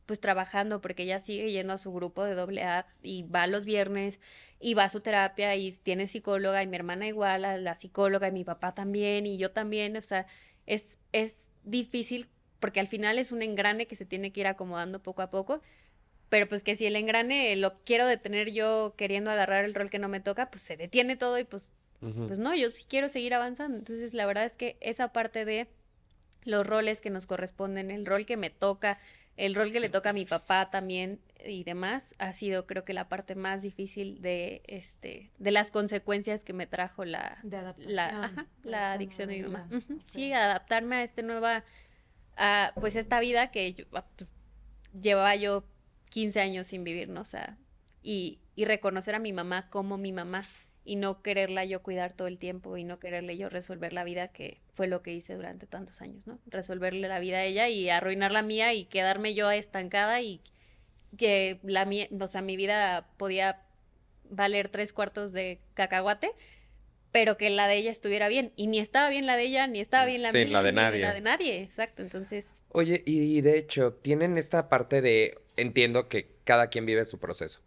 pues trabajando porque ella sigue yendo a su grupo de doble A y va los viernes y va a su terapia y tiene psicóloga y mi hermana igual a la psicóloga y mi papá también y yo también, o sea, es difícil porque al final es un engrane que se tiene que ir acomodando poco a poco, pero pues que si el engrane lo quiero detener yo queriendo agarrar el rol que no me toca, pues se detiene todo y pues no, yo sí quiero seguir avanzando. Entonces, la verdad es que esa parte de los roles que nos corresponden, el rol que me toca, el rol que le toca a mi papá también y demás, ha sido creo que la parte más difícil de las consecuencias que me trajo De adaptación. la adicción de mi mamá. Ujú. Sí, adaptarme a pues esta vida que pues, llevaba yo 15 años sin vivir, ¿no? O sea, y reconocer a mi mamá como mi mamá y no quererla yo cuidar todo el tiempo y no quererle yo resolver la vida, que fue lo que hice durante tantos años, ¿no? Resolverle la vida a ella y arruinar la mía y quedarme yo estancada y que la mía, o sea, mi vida podía valer 3/4 de cacahuate, pero que la de ella estuviera bien. Y ni estaba bien la de ella, ni estaba bien la Sí, mía, la de ni la nadie. de nadie. Exacto, entonces... Oye, y de hecho, tienen esta parte de, entiendo que cada quien vive su proceso,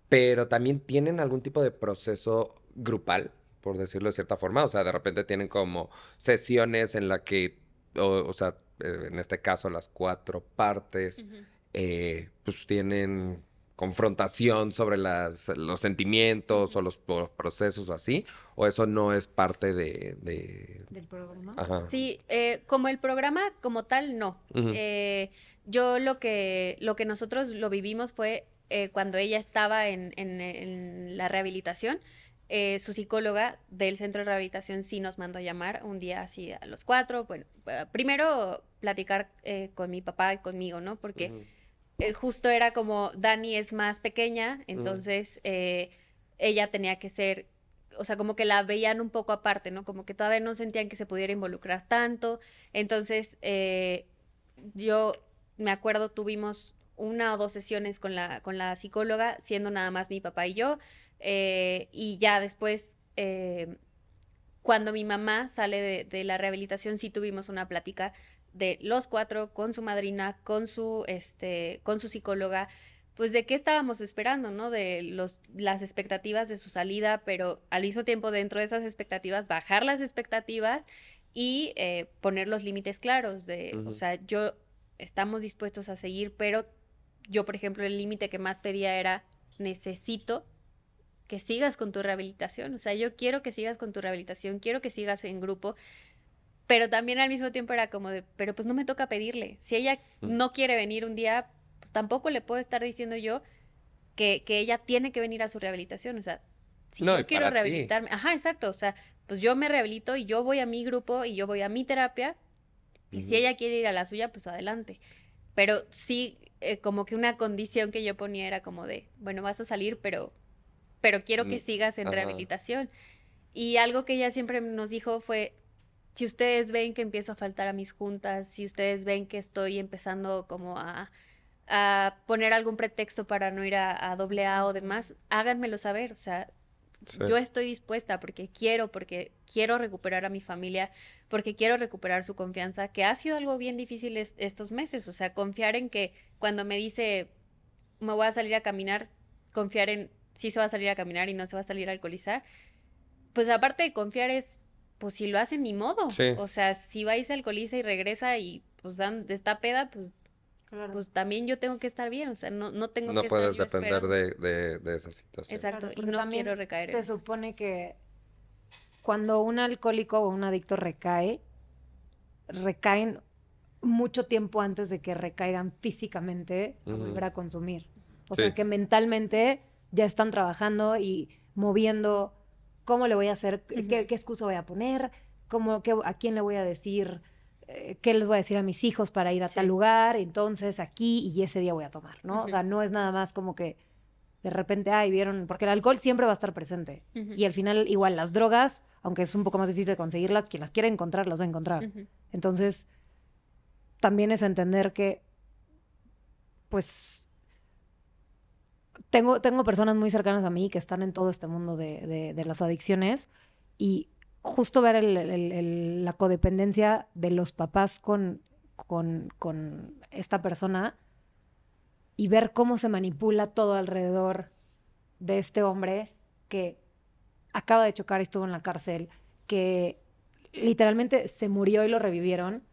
pero también tienen algún tipo de proceso grupal, por decirlo de cierta forma. O sea, de repente tienen como sesiones en la que, o sea, en este caso las 4 partes, Ujú. pues tienen confrontación sobre los sentimientos o los procesos o así, o eso no es parte Del programa. Ajá. Sí, como el programa como tal, no. Ujú. Yo lo que nosotros lo vivimos fue cuando ella estaba en la rehabilitación, su psicóloga del centro de rehabilitación sí nos mandó a llamar un día así a los 4. Bueno, primero platicar con mi papá y conmigo, ¿no? Porque Ujú. justo era como Dani es más pequeña, Ujú. entonces ella tenía que ser, o sea, como que la veían un poco aparte, ¿no? Como que todavía no sentían que se pudiera involucrar tanto. Entonces, yo me acuerdo, tuvimos 1 o 2 sesiones con la psicóloga, siendo nada más mi papá y yo, y ya después, cuando mi mamá sale de la rehabilitación, sí tuvimos una plática de los 4 con su madrina, con su psicóloga, pues de qué estábamos esperando, ¿no? De las expectativas de su salida, pero al mismo tiempo dentro de esas expectativas, bajar las expectativas y poner los límites claros de, o Ujú. sea, estamos dispuestos a seguir, pero yo, por ejemplo, el límite que más pedía era, necesito que sigas con tu rehabilitación. O sea, yo quiero que sigas con tu rehabilitación, quiero que sigas en grupo, pero también al mismo tiempo era como de, pero pues no me toca pedirle. Si ella Ujú. no quiere venir un día, pues tampoco le puedo estar diciendo yo que ella tiene que venir a su rehabilitación. O sea, si No, y yo quiero para ti. rehabilitarme, ajá, exacto. O sea, pues yo me rehabilito y yo voy a mi grupo y yo voy a mi terapia. Y si Ujú. ella quiere ir a la suya, pues adelante. Pero sí, como que una condición que yo ponía era como de, bueno, vas a salir, pero quiero que Mm, sigas en ajá. rehabilitación. Y algo que ella siempre nos dijo fue, si ustedes ven que empiezo a faltar a mis juntas, si ustedes ven que estoy empezando como a poner algún pretexto para no ir a doble A o demás, háganmelo saber. O sea, Sí. yo estoy dispuesta porque quiero recuperar a mi familia, porque quiero recuperar su confianza, que ha sido algo bien difícil estos meses. O sea, confiar en que cuando me dice, me voy a salir a caminar, confiar en si se va a salir a caminar y no se va a salir a alcoholizar. Pues aparte de confiar es, pues si lo hacen, ni modo. Sí. O sea, si va y se alcoholiza y regresa y pues está peda, pues, Claro. pues también yo tengo que estar bien. O sea, no tengo No que estar puedes yo depender esperando. de esa situación. Exacto, Claro, y porque no también quiero recaer en se eso. supone que cuando un alcohólico o un adicto recaen mucho tiempo antes de que recaigan físicamente a Ujú. volver a consumir. O Sí. sea, que mentalmente ya están trabajando y moviendo cómo le voy a hacer, Ujú. qué excusa voy a poner, a quién le voy a decir, qué les voy a decir a mis hijos para ir a Sí. tal lugar, entonces aquí y ese día voy a tomar, ¿no? O Ujú. sea, no es nada más como que de repente, ay, vieron, porque el alcohol siempre va a estar presente. Ujú. Y al final, igual, las drogas, aunque es un poco más difícil de conseguirlas, quien las quiere encontrar, las va a encontrar. Ujú. Entonces, también es entender que, pues, tengo personas muy cercanas a mí que están en todo este mundo de las adicciones y justo ver la codependencia de los papás con esta persona y ver cómo se manipula todo alrededor de este hombre que acaba de chocar y estuvo en la cárcel, que literalmente se murió y lo revivieron.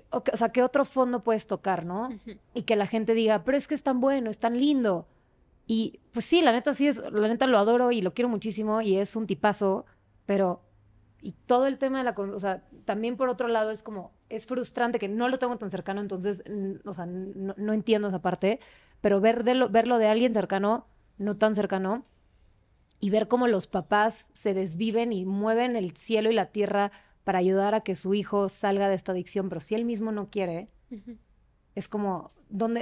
o sea, ¿qué otro fondo puedes tocar, no? Ujú. Y que la gente diga, pero es que es tan bueno, es tan lindo. Y pues sí, la neta sí es, la neta lo adoro y lo quiero muchísimo y es un tipazo, pero y todo el tema de o sea, también por otro lado es como, es frustrante que no lo tengo tan cercano, entonces, o sea, no entiendo esa parte, pero verlo de alguien cercano, no tan cercano, y ver cómo los papás se desviven y mueven el cielo y la tierra para ayudar a que su hijo salga de esta adicción, pero si él mismo no quiere, Ujú. es como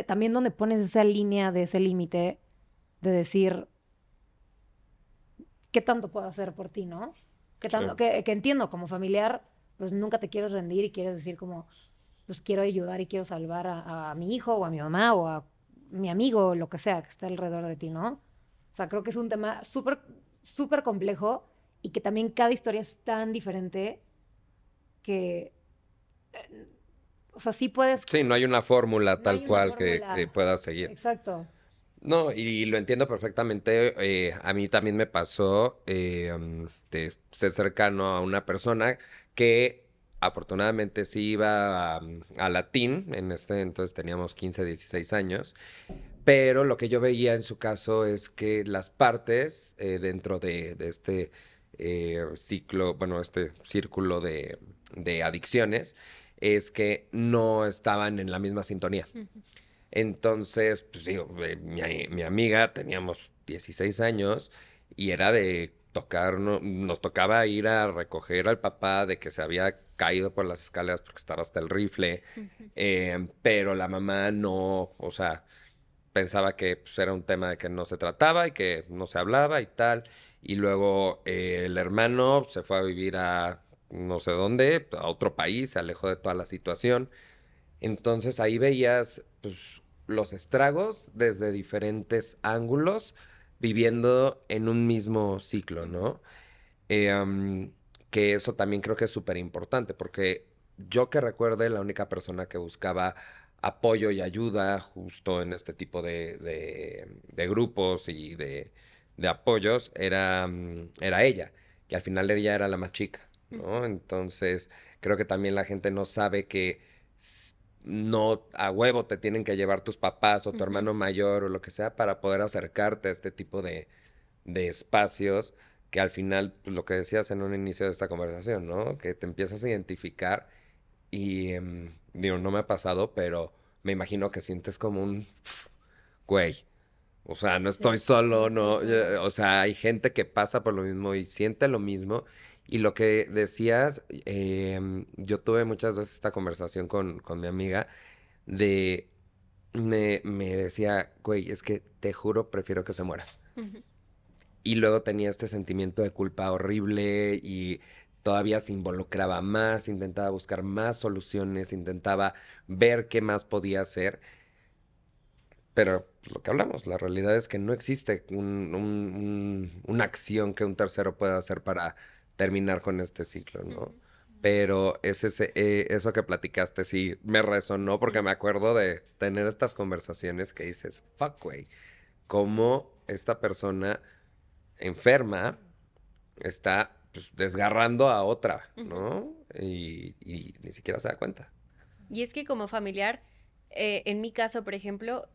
también donde pones esa línea de ese límite de decir, ¿qué tanto puedo hacer por ti, no? ¿Qué Sí. tanto, que entiendo, como familiar, pues nunca te quieres rendir y quieres decir como, pues quiero ayudar y quiero salvar a mi hijo o a mi mamá o a mi amigo o lo que sea que esté alrededor de ti, ¿no? O sea, creo que es un tema súper, súper complejo y que también cada historia es tan diferente que, o sea, sí puedes, Sí, no hay una fórmula no tal hay una cual que fórmula. puedas seguir. Exacto. No, y lo entiendo perfectamente. A mí también me pasó de ser cercano a una persona que afortunadamente sí iba a latín. En este entonces teníamos 15, 16 años. Pero lo que yo veía en su caso es que las partes dentro de este ciclo, bueno, este círculo de adicciones, es que no estaban en la misma sintonía. Ujú. Entonces, pues digo, mi amiga teníamos 16 años y era de tocar, nos tocaba ir a recoger al papá de que se había caído por las escaleras porque estaba hasta el rifle, Ujú. pero la mamá no, o sea, pensaba que pues, era un tema de que no se trataba y que no se hablaba y tal. Y luego el hermano se fue a vivir a no sé dónde, a otro país, se alejó de toda la situación. Entonces ahí veías pues, los estragos desde diferentes ángulos, viviendo en un mismo ciclo, Ujú. ¿no? Eh, am, que eso también creo que es súper importante, porque yo que recuerde, la única persona que buscaba apoyo y ayuda justo en este tipo de grupos y de apoyos era ella, que al final ella era la más chica, Ujú. ¿no? Entonces, creo que también la gente no sabe que no a huevo te tienen que llevar tus papás o tu Ujú. hermano mayor o lo que sea para poder acercarte a este tipo de espacios que al final, pues, lo que decías en un inicio de esta conversación, ¿no? Que te empiezas a identificar y, digo, no me ha pasado, pero me imagino que sientes como un, güey, o sea, no estoy Sí, no solo, estoy no, solo. o sea, hay gente que pasa por lo mismo y siente lo mismo. Y lo que decías, yo tuve muchas veces esta conversación con mi amiga de, me decía, güey, es que te juro, prefiero que se muera. Ujú. Y luego tenía este sentimiento de culpa horrible y todavía se involucraba más, intentaba buscar más soluciones, intentaba ver qué más podía hacer. Pero pues, lo que hablamos, la realidad es que no existe una acción que un tercero pueda hacer para terminar con este ciclo, ¿no? Ujú. Pero eso que platicaste sí me resonó porque me Ujú. acuerdo de tener estas conversaciones que dices, fuck, güey, cómo esta persona enferma está pues, desgarrando a otra, Ujú. ¿no? Y ni siquiera se da cuenta. Y es que como familiar, en mi caso, por ejemplo,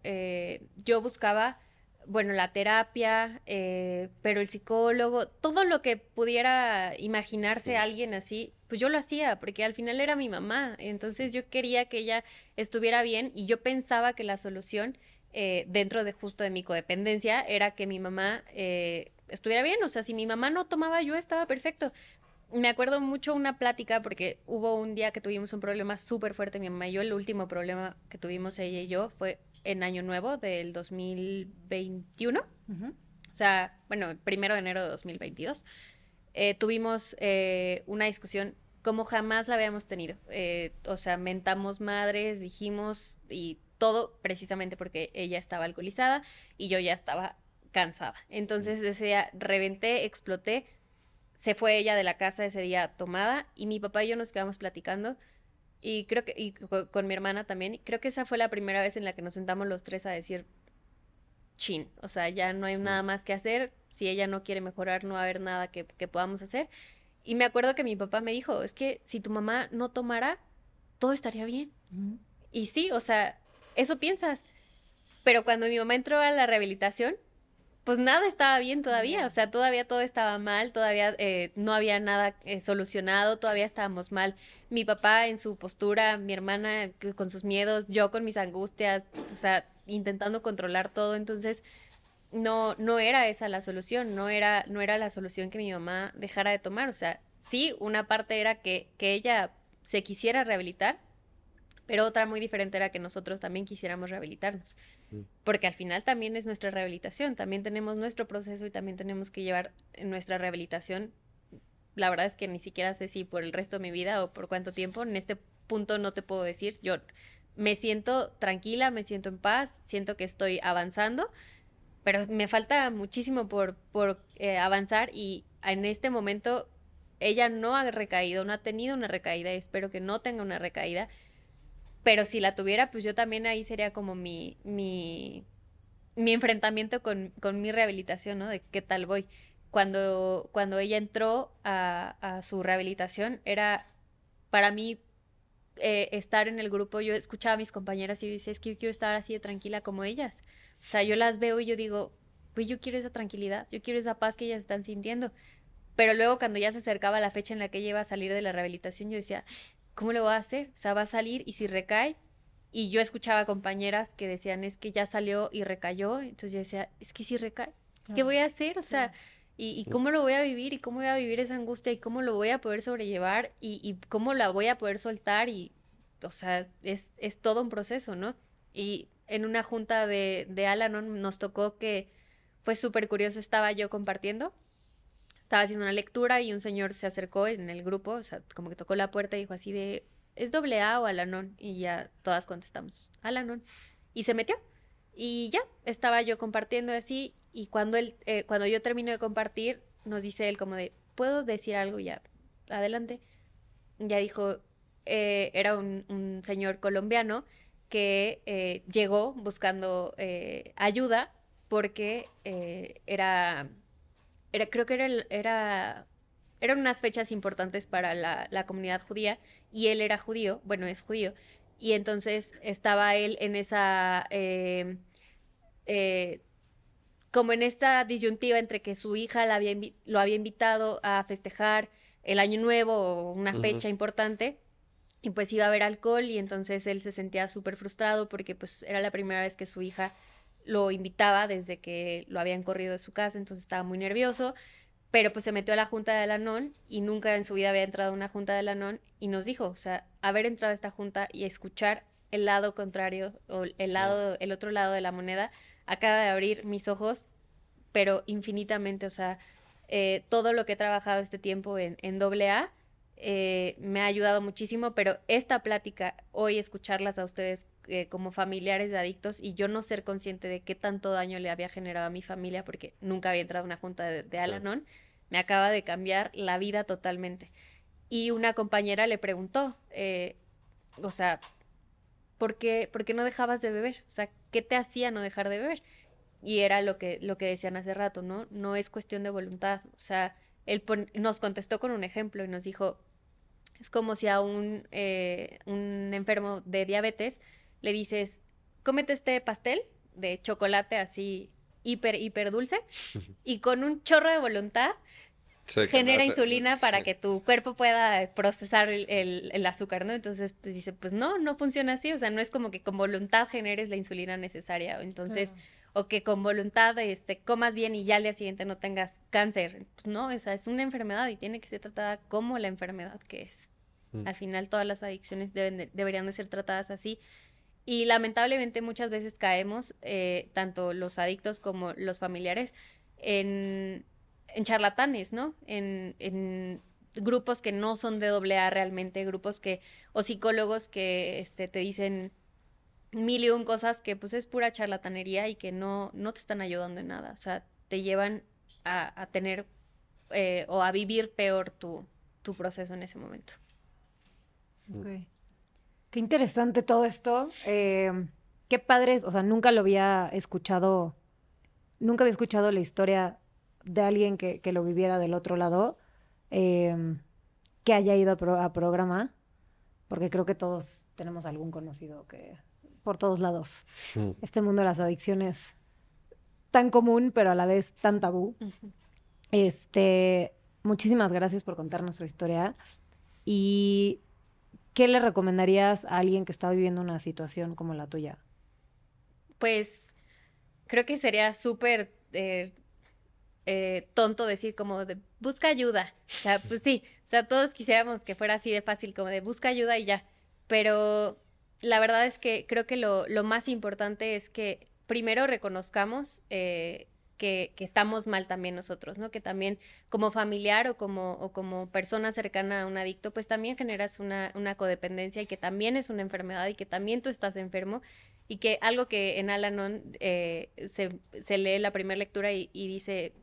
yo buscaba, bueno, la terapia, pero el psicólogo, todo lo que pudiera imaginarse Mm. alguien así, pues yo lo hacía, porque al final era mi mamá. Entonces yo quería que ella estuviera bien y yo pensaba que la solución, dentro de justo de mi codependencia, era que mi mamá estuviera bien. O sea, si mi mamá no tomaba, yo estaba perfecto. Me acuerdo mucho una plática porque hubo un día que tuvimos un problema súper fuerte, mi mamá y yo. El último problema que tuvimos ella y yo fue en Año Nuevo del 2021. Ujú. O sea, bueno, el 1 de enero de 2022. Tuvimos una discusión como jamás la habíamos tenido. O sea, mentamos madres, dijimos y todo precisamente porque ella estaba alcoholizada y yo ya estaba cansada. Entonces ese día reventé, exploté, se fue ella de la casa ese día tomada y mi papá y yo nos quedamos platicando y creo que con mi hermana también, y creo que esa fue la primera vez en la que nos sentamos los tres a decir chin, o sea, ya no hay Mm. nada más que hacer, si ella no quiere mejorar no va a haber nada que podamos hacer. Y me acuerdo que mi papá me dijo, es que si tu mamá no tomara, todo estaría bien. Ujú. Y sí, o sea, eso piensas. Pero cuando mi mamá entró a la rehabilitación, pues nada estaba bien todavía, o sea, todavía todo estaba mal, todavía no había nada solucionado, todavía estábamos mal. Mi papá en su postura, mi hermana con sus miedos, yo con mis angustias, o sea, intentando controlar todo, entonces no era esa la solución, no era la solución que mi mamá dejara de tomar, o sea, sí, una parte era que ella se quisiera rehabilitar, pero otra muy diferente era que nosotros también quisiéramos rehabilitarnos, Mm. porque al final también es nuestra rehabilitación, también tenemos nuestro proceso y también tenemos que llevar nuestra rehabilitación. La verdad es que ni siquiera sé si por el resto de mi vida o por cuánto tiempo, en este punto no te puedo decir, yo me siento tranquila, me siento en paz, siento que estoy avanzando, pero me falta muchísimo por avanzar y en este momento ella no ha recaído, no ha tenido una recaída, espero que no tenga una recaída, pero si la tuviera, pues yo también ahí sería como mi enfrentamiento con mi rehabilitación, ¿no? De qué tal voy. Cuando ella entró a su rehabilitación, era para mí estar en el grupo, yo escuchaba a mis compañeras y yo decía, es que yo quiero estar así de tranquila como ellas. O sea, yo las veo y yo digo, pues yo quiero esa tranquilidad, yo quiero esa paz que ellas están sintiendo. Pero luego cuando ya se acercaba la fecha en la que ella iba a salir de la rehabilitación, yo decía, ¿cómo le voy a hacer? O sea, va a salir y si recae. Y yo escuchaba compañeras que decían, es que ya salió y recayó. Entonces yo decía, es que si recae, ¿qué voy a hacer? O sea, ¿y cómo lo voy a vivir? ¿Y cómo voy a vivir esa angustia? ¿Y cómo lo voy a poder sobrellevar? ¿Y cómo la voy a poder soltar? Y, o sea, es todo un proceso, ¿no? Y en una junta de Al-Anon nos tocó que fue súper curioso, estaba yo compartiendo, estaba haciendo una lectura y un señor se acercó en el grupo, o sea, como que tocó la puerta y dijo así de, ¿es doble A o Al-Anon? Y ya todas contestamos, Al-Anon. Y se metió. Y ya, estaba yo compartiendo así, y cuando yo termino de compartir, nos dice él como de, ¿puedo decir algo ya? Adelante. Ya dijo, era un señor colombiano que llegó buscando ayuda porque creo que eran unas fechas importantes para la comunidad judía y él era judío, bueno, es judío, y entonces estaba él en esa, eh, como en esta disyuntiva entre que su hija lo había invitado a festejar el Año Nuevo o una Ujú. fecha importante. Y pues iba a haber alcohol y entonces él se sentía súper frustrado porque pues era la primera vez que su hija lo invitaba desde que lo habían corrido de su casa, entonces estaba muy nervioso, pero pues se metió a la junta de Al-Anon y nunca en su vida había entrado a una junta de Al-Anon y nos dijo, o sea, haber entrado a esta junta y escuchar el lado contrario o el otro lado de la moneda, acaba de abrir mis ojos, pero infinitamente, o sea, todo lo que he trabajado este tiempo en AA me ha ayudado muchísimo, pero esta plática, hoy escucharlas a ustedes como familiares de adictos y yo no ser consciente de qué tanto daño le había generado a mi familia, porque nunca había entrado a una junta de Claro. Al-Anon, me acaba de cambiar la vida totalmente. Y una compañera le preguntó, o sea, por qué no dejabas de beber? O sea, ¿qué te hacía no dejar de beber? Y era lo que decían hace rato, ¿no? No es cuestión de voluntad. O sea, nos contestó con un ejemplo y nos dijo, es como si a un enfermo de diabetes le dices, cómete este pastel de chocolate así hiper dulce y con un chorro de voluntad Sí, que no genera te- insulina para sí. que tu cuerpo pueda procesar el azúcar, ¿no? Entonces, pues dice, pues no funciona así, o sea, no es como que con voluntad generes la insulina necesaria, entonces, o que con voluntad comas bien y ya al día siguiente no tengas cáncer, pues no, esa es una enfermedad y tiene que ser tratada como la enfermedad que es. Mm. Al final todas las adicciones deberían de ser tratadas así. Y lamentablemente muchas veces caemos, tanto los adictos como los familiares, en, en charlatanes, ¿no? En grupos que no son de doble A realmente, grupos que, o psicólogos que te dicen mil y un cosas que pues es pura charlatanería y que no te están ayudando en nada. O sea, te llevan a tener o a vivir peor tu proceso en ese momento. Ok. Qué interesante todo esto. Qué padres, o sea, nunca había escuchado la historia de alguien que lo viviera del otro lado, que haya ido a programa. porque creo que todos tenemos algún conocido que por todos lados. Mm. Este mundo de las adicciones tan común, pero a la vez tan tabú. Muchísimas gracias por contar nuestra historia. ¿Y qué le recomendarías a alguien que está viviendo una situación como la tuya? Pues creo que sería súper tonto decir como de busca ayuda. O sea, pues sí, o sea, todos quisiéramos que fuera así de fácil, como de busca ayuda y ya. Pero la verdad es que creo que lo más importante es que primero reconozcamos que estamos mal también nosotros, ¿no? Que también como familiar o como persona cercana a un adicto, pues también generas una codependencia y que también es una enfermedad y que también tú estás enfermo. Y que algo que en Al-Anon se lee la primera lectura y dice,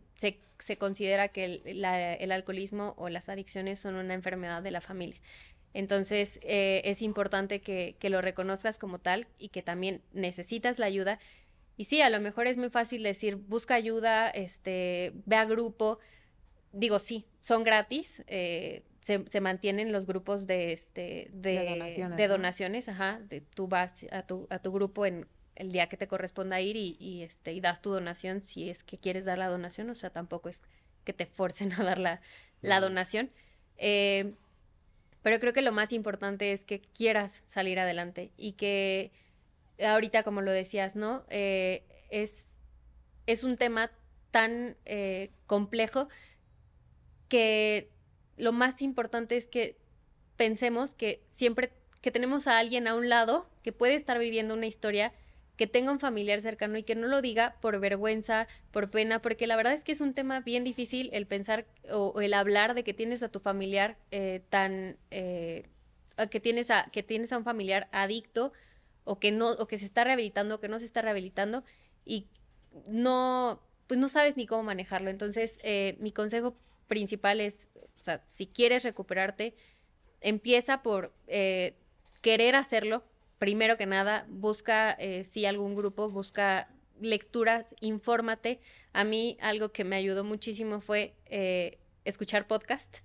se considera que el alcoholismo o las adicciones son una enfermedad de la familia. Entonces, es importante que lo reconozcas como tal y que también necesitas la ayuda. Y sí, a lo mejor es muy fácil decir, busca ayuda, ve a grupo. Digo, sí, son gratis, se mantienen los grupos de donaciones, de ¿no? donaciones, ajá, tú vas a tu grupo en el día que te corresponda ir y das tu donación si es que quieres dar la donación, o sea, tampoco es que te forcen a dar la donación. Pero creo que lo más importante es que quieras salir adelante y que ahorita, como lo decías, ¿no? Es un tema tan complejo que lo más importante es que pensemos que siempre que tenemos a alguien a un lado que puede estar viviendo una historia, que tenga un familiar cercano y que no lo diga por vergüenza, por pena, porque la verdad es que es un tema bien difícil el pensar o el hablar de que tienes a tu familiar que tienes a un familiar adicto o que no, o que se está rehabilitando, o que no se está rehabilitando y no, pues no sabes ni cómo manejarlo. Entonces, mi consejo principal es, o sea, si quieres recuperarte, empieza por querer hacerlo. Primero que nada, busca, sí, algún grupo, busca lecturas, infórmate. A mí algo que me ayudó muchísimo fue escuchar podcast.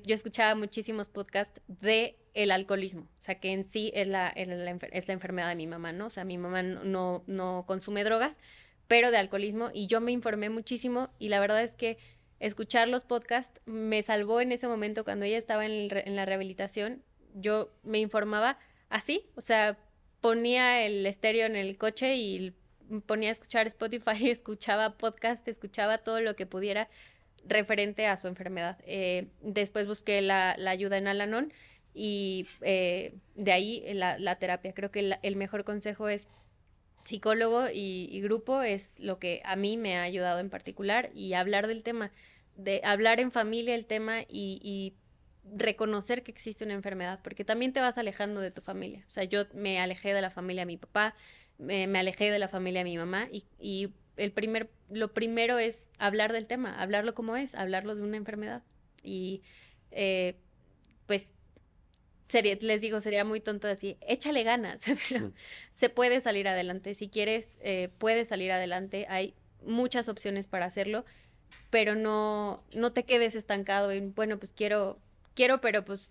Yo escuchaba muchísimos podcasts de el alcoholismo, o sea, que en sí es la enfermedad de mi mamá, ¿no? O sea, mi mamá no consume drogas, pero de alcoholismo, y yo me informé muchísimo, y la verdad es que escuchar los podcasts me salvó en ese momento cuando ella estaba en la rehabilitación. Yo me informaba así, o sea, ponía el estéreo en el coche y ponía a escuchar Spotify, escuchaba podcast, escuchaba todo lo que pudiera referente a su enfermedad. Después busqué la ayuda en Al-Anon y de ahí la terapia. Creo que el mejor consejo es psicólogo y grupo, es lo que a mí me ha ayudado en particular, y hablar del tema, de hablar en familia el tema y reconocer que existe una enfermedad, porque también te vas alejando de tu familia. O sea, yo me alejé de la familia de mi papá, me alejé de la familia de mi mamá y lo primero es hablar del tema, hablarlo como es, hablarlo de una enfermedad. Y pues les digo, sería muy tonto decir, échale ganas, pero se puede salir adelante. Si quieres, puedes salir adelante. Hay muchas opciones para hacerlo, pero no te quedes estancado en, bueno, pues quiero, pero pues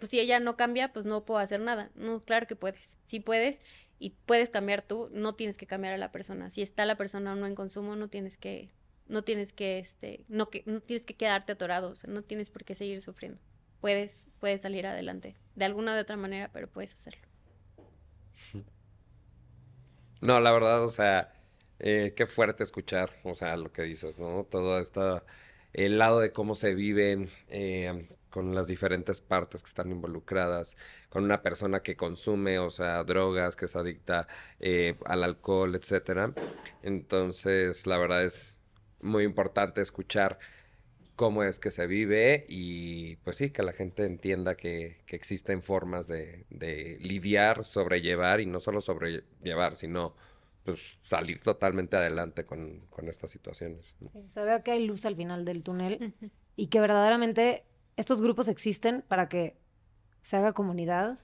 si ella no cambia, pues no puedo hacer nada. No, claro que puedes. Sí puedes y puedes cambiar tú, no tienes que cambiar a la persona. Si está la persona o no en consumo, no tienes que no tienes que quedarte atorado, o sea, no tienes por qué seguir sufriendo. Puedes salir adelante de alguna u otra manera, pero puedes hacerlo. No, la verdad, o sea, qué fuerte escuchar, o sea, lo que dices, ¿no? Todo esto, el lado de cómo se viven, con las diferentes partes que están involucradas, con una persona que consume, o sea, drogas, que es adicta al alcohol, etcétera. Entonces, la verdad es muy importante escuchar cómo es que se vive y pues sí, que la gente entienda que existen formas de lidiar, sobrellevar y no solo sobrellevar, sino pues salir totalmente adelante con estas situaciones, ¿no? Sí, saber que hay luz al final del túnel y que verdaderamente estos grupos existen para que se haga comunidad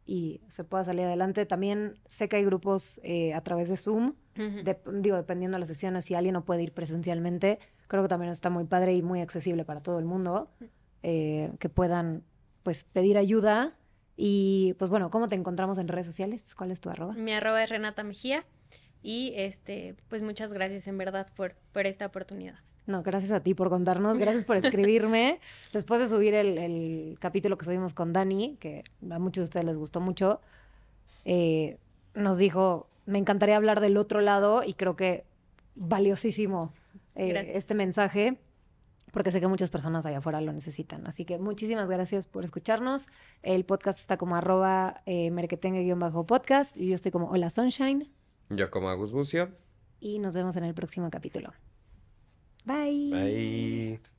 y se pueda salir adelante. También sé que hay grupos a través de Zoom, dependiendo de las sesiones, si alguien no puede ir presencialmente, creo que también está muy padre y muy accesible para todo el mundo, que puedan pues pedir ayuda Y pues bueno, ¿cómo te encontramos en redes sociales? ¿Cuál es tu arroba? Mi arroba es Renata Mejía y pues muchas gracias en verdad por esta oportunidad. No, gracias a ti por contarnos, gracias por escribirme. Después de subir el capítulo que subimos con Dani, que a muchos de ustedes les gustó mucho, nos dijo, me encantaría hablar del otro lado y creo que valiosísimo Gracias. este mensaje, porque sé que muchas personas allá afuera lo necesitan. Así que muchísimas gracias por escucharnos. El podcast está como @merquetengue_podcast y yo estoy como Hola Sunshine Yo como Agus Bucio. y nos vemos en el próximo capítulo. Bye. Bye.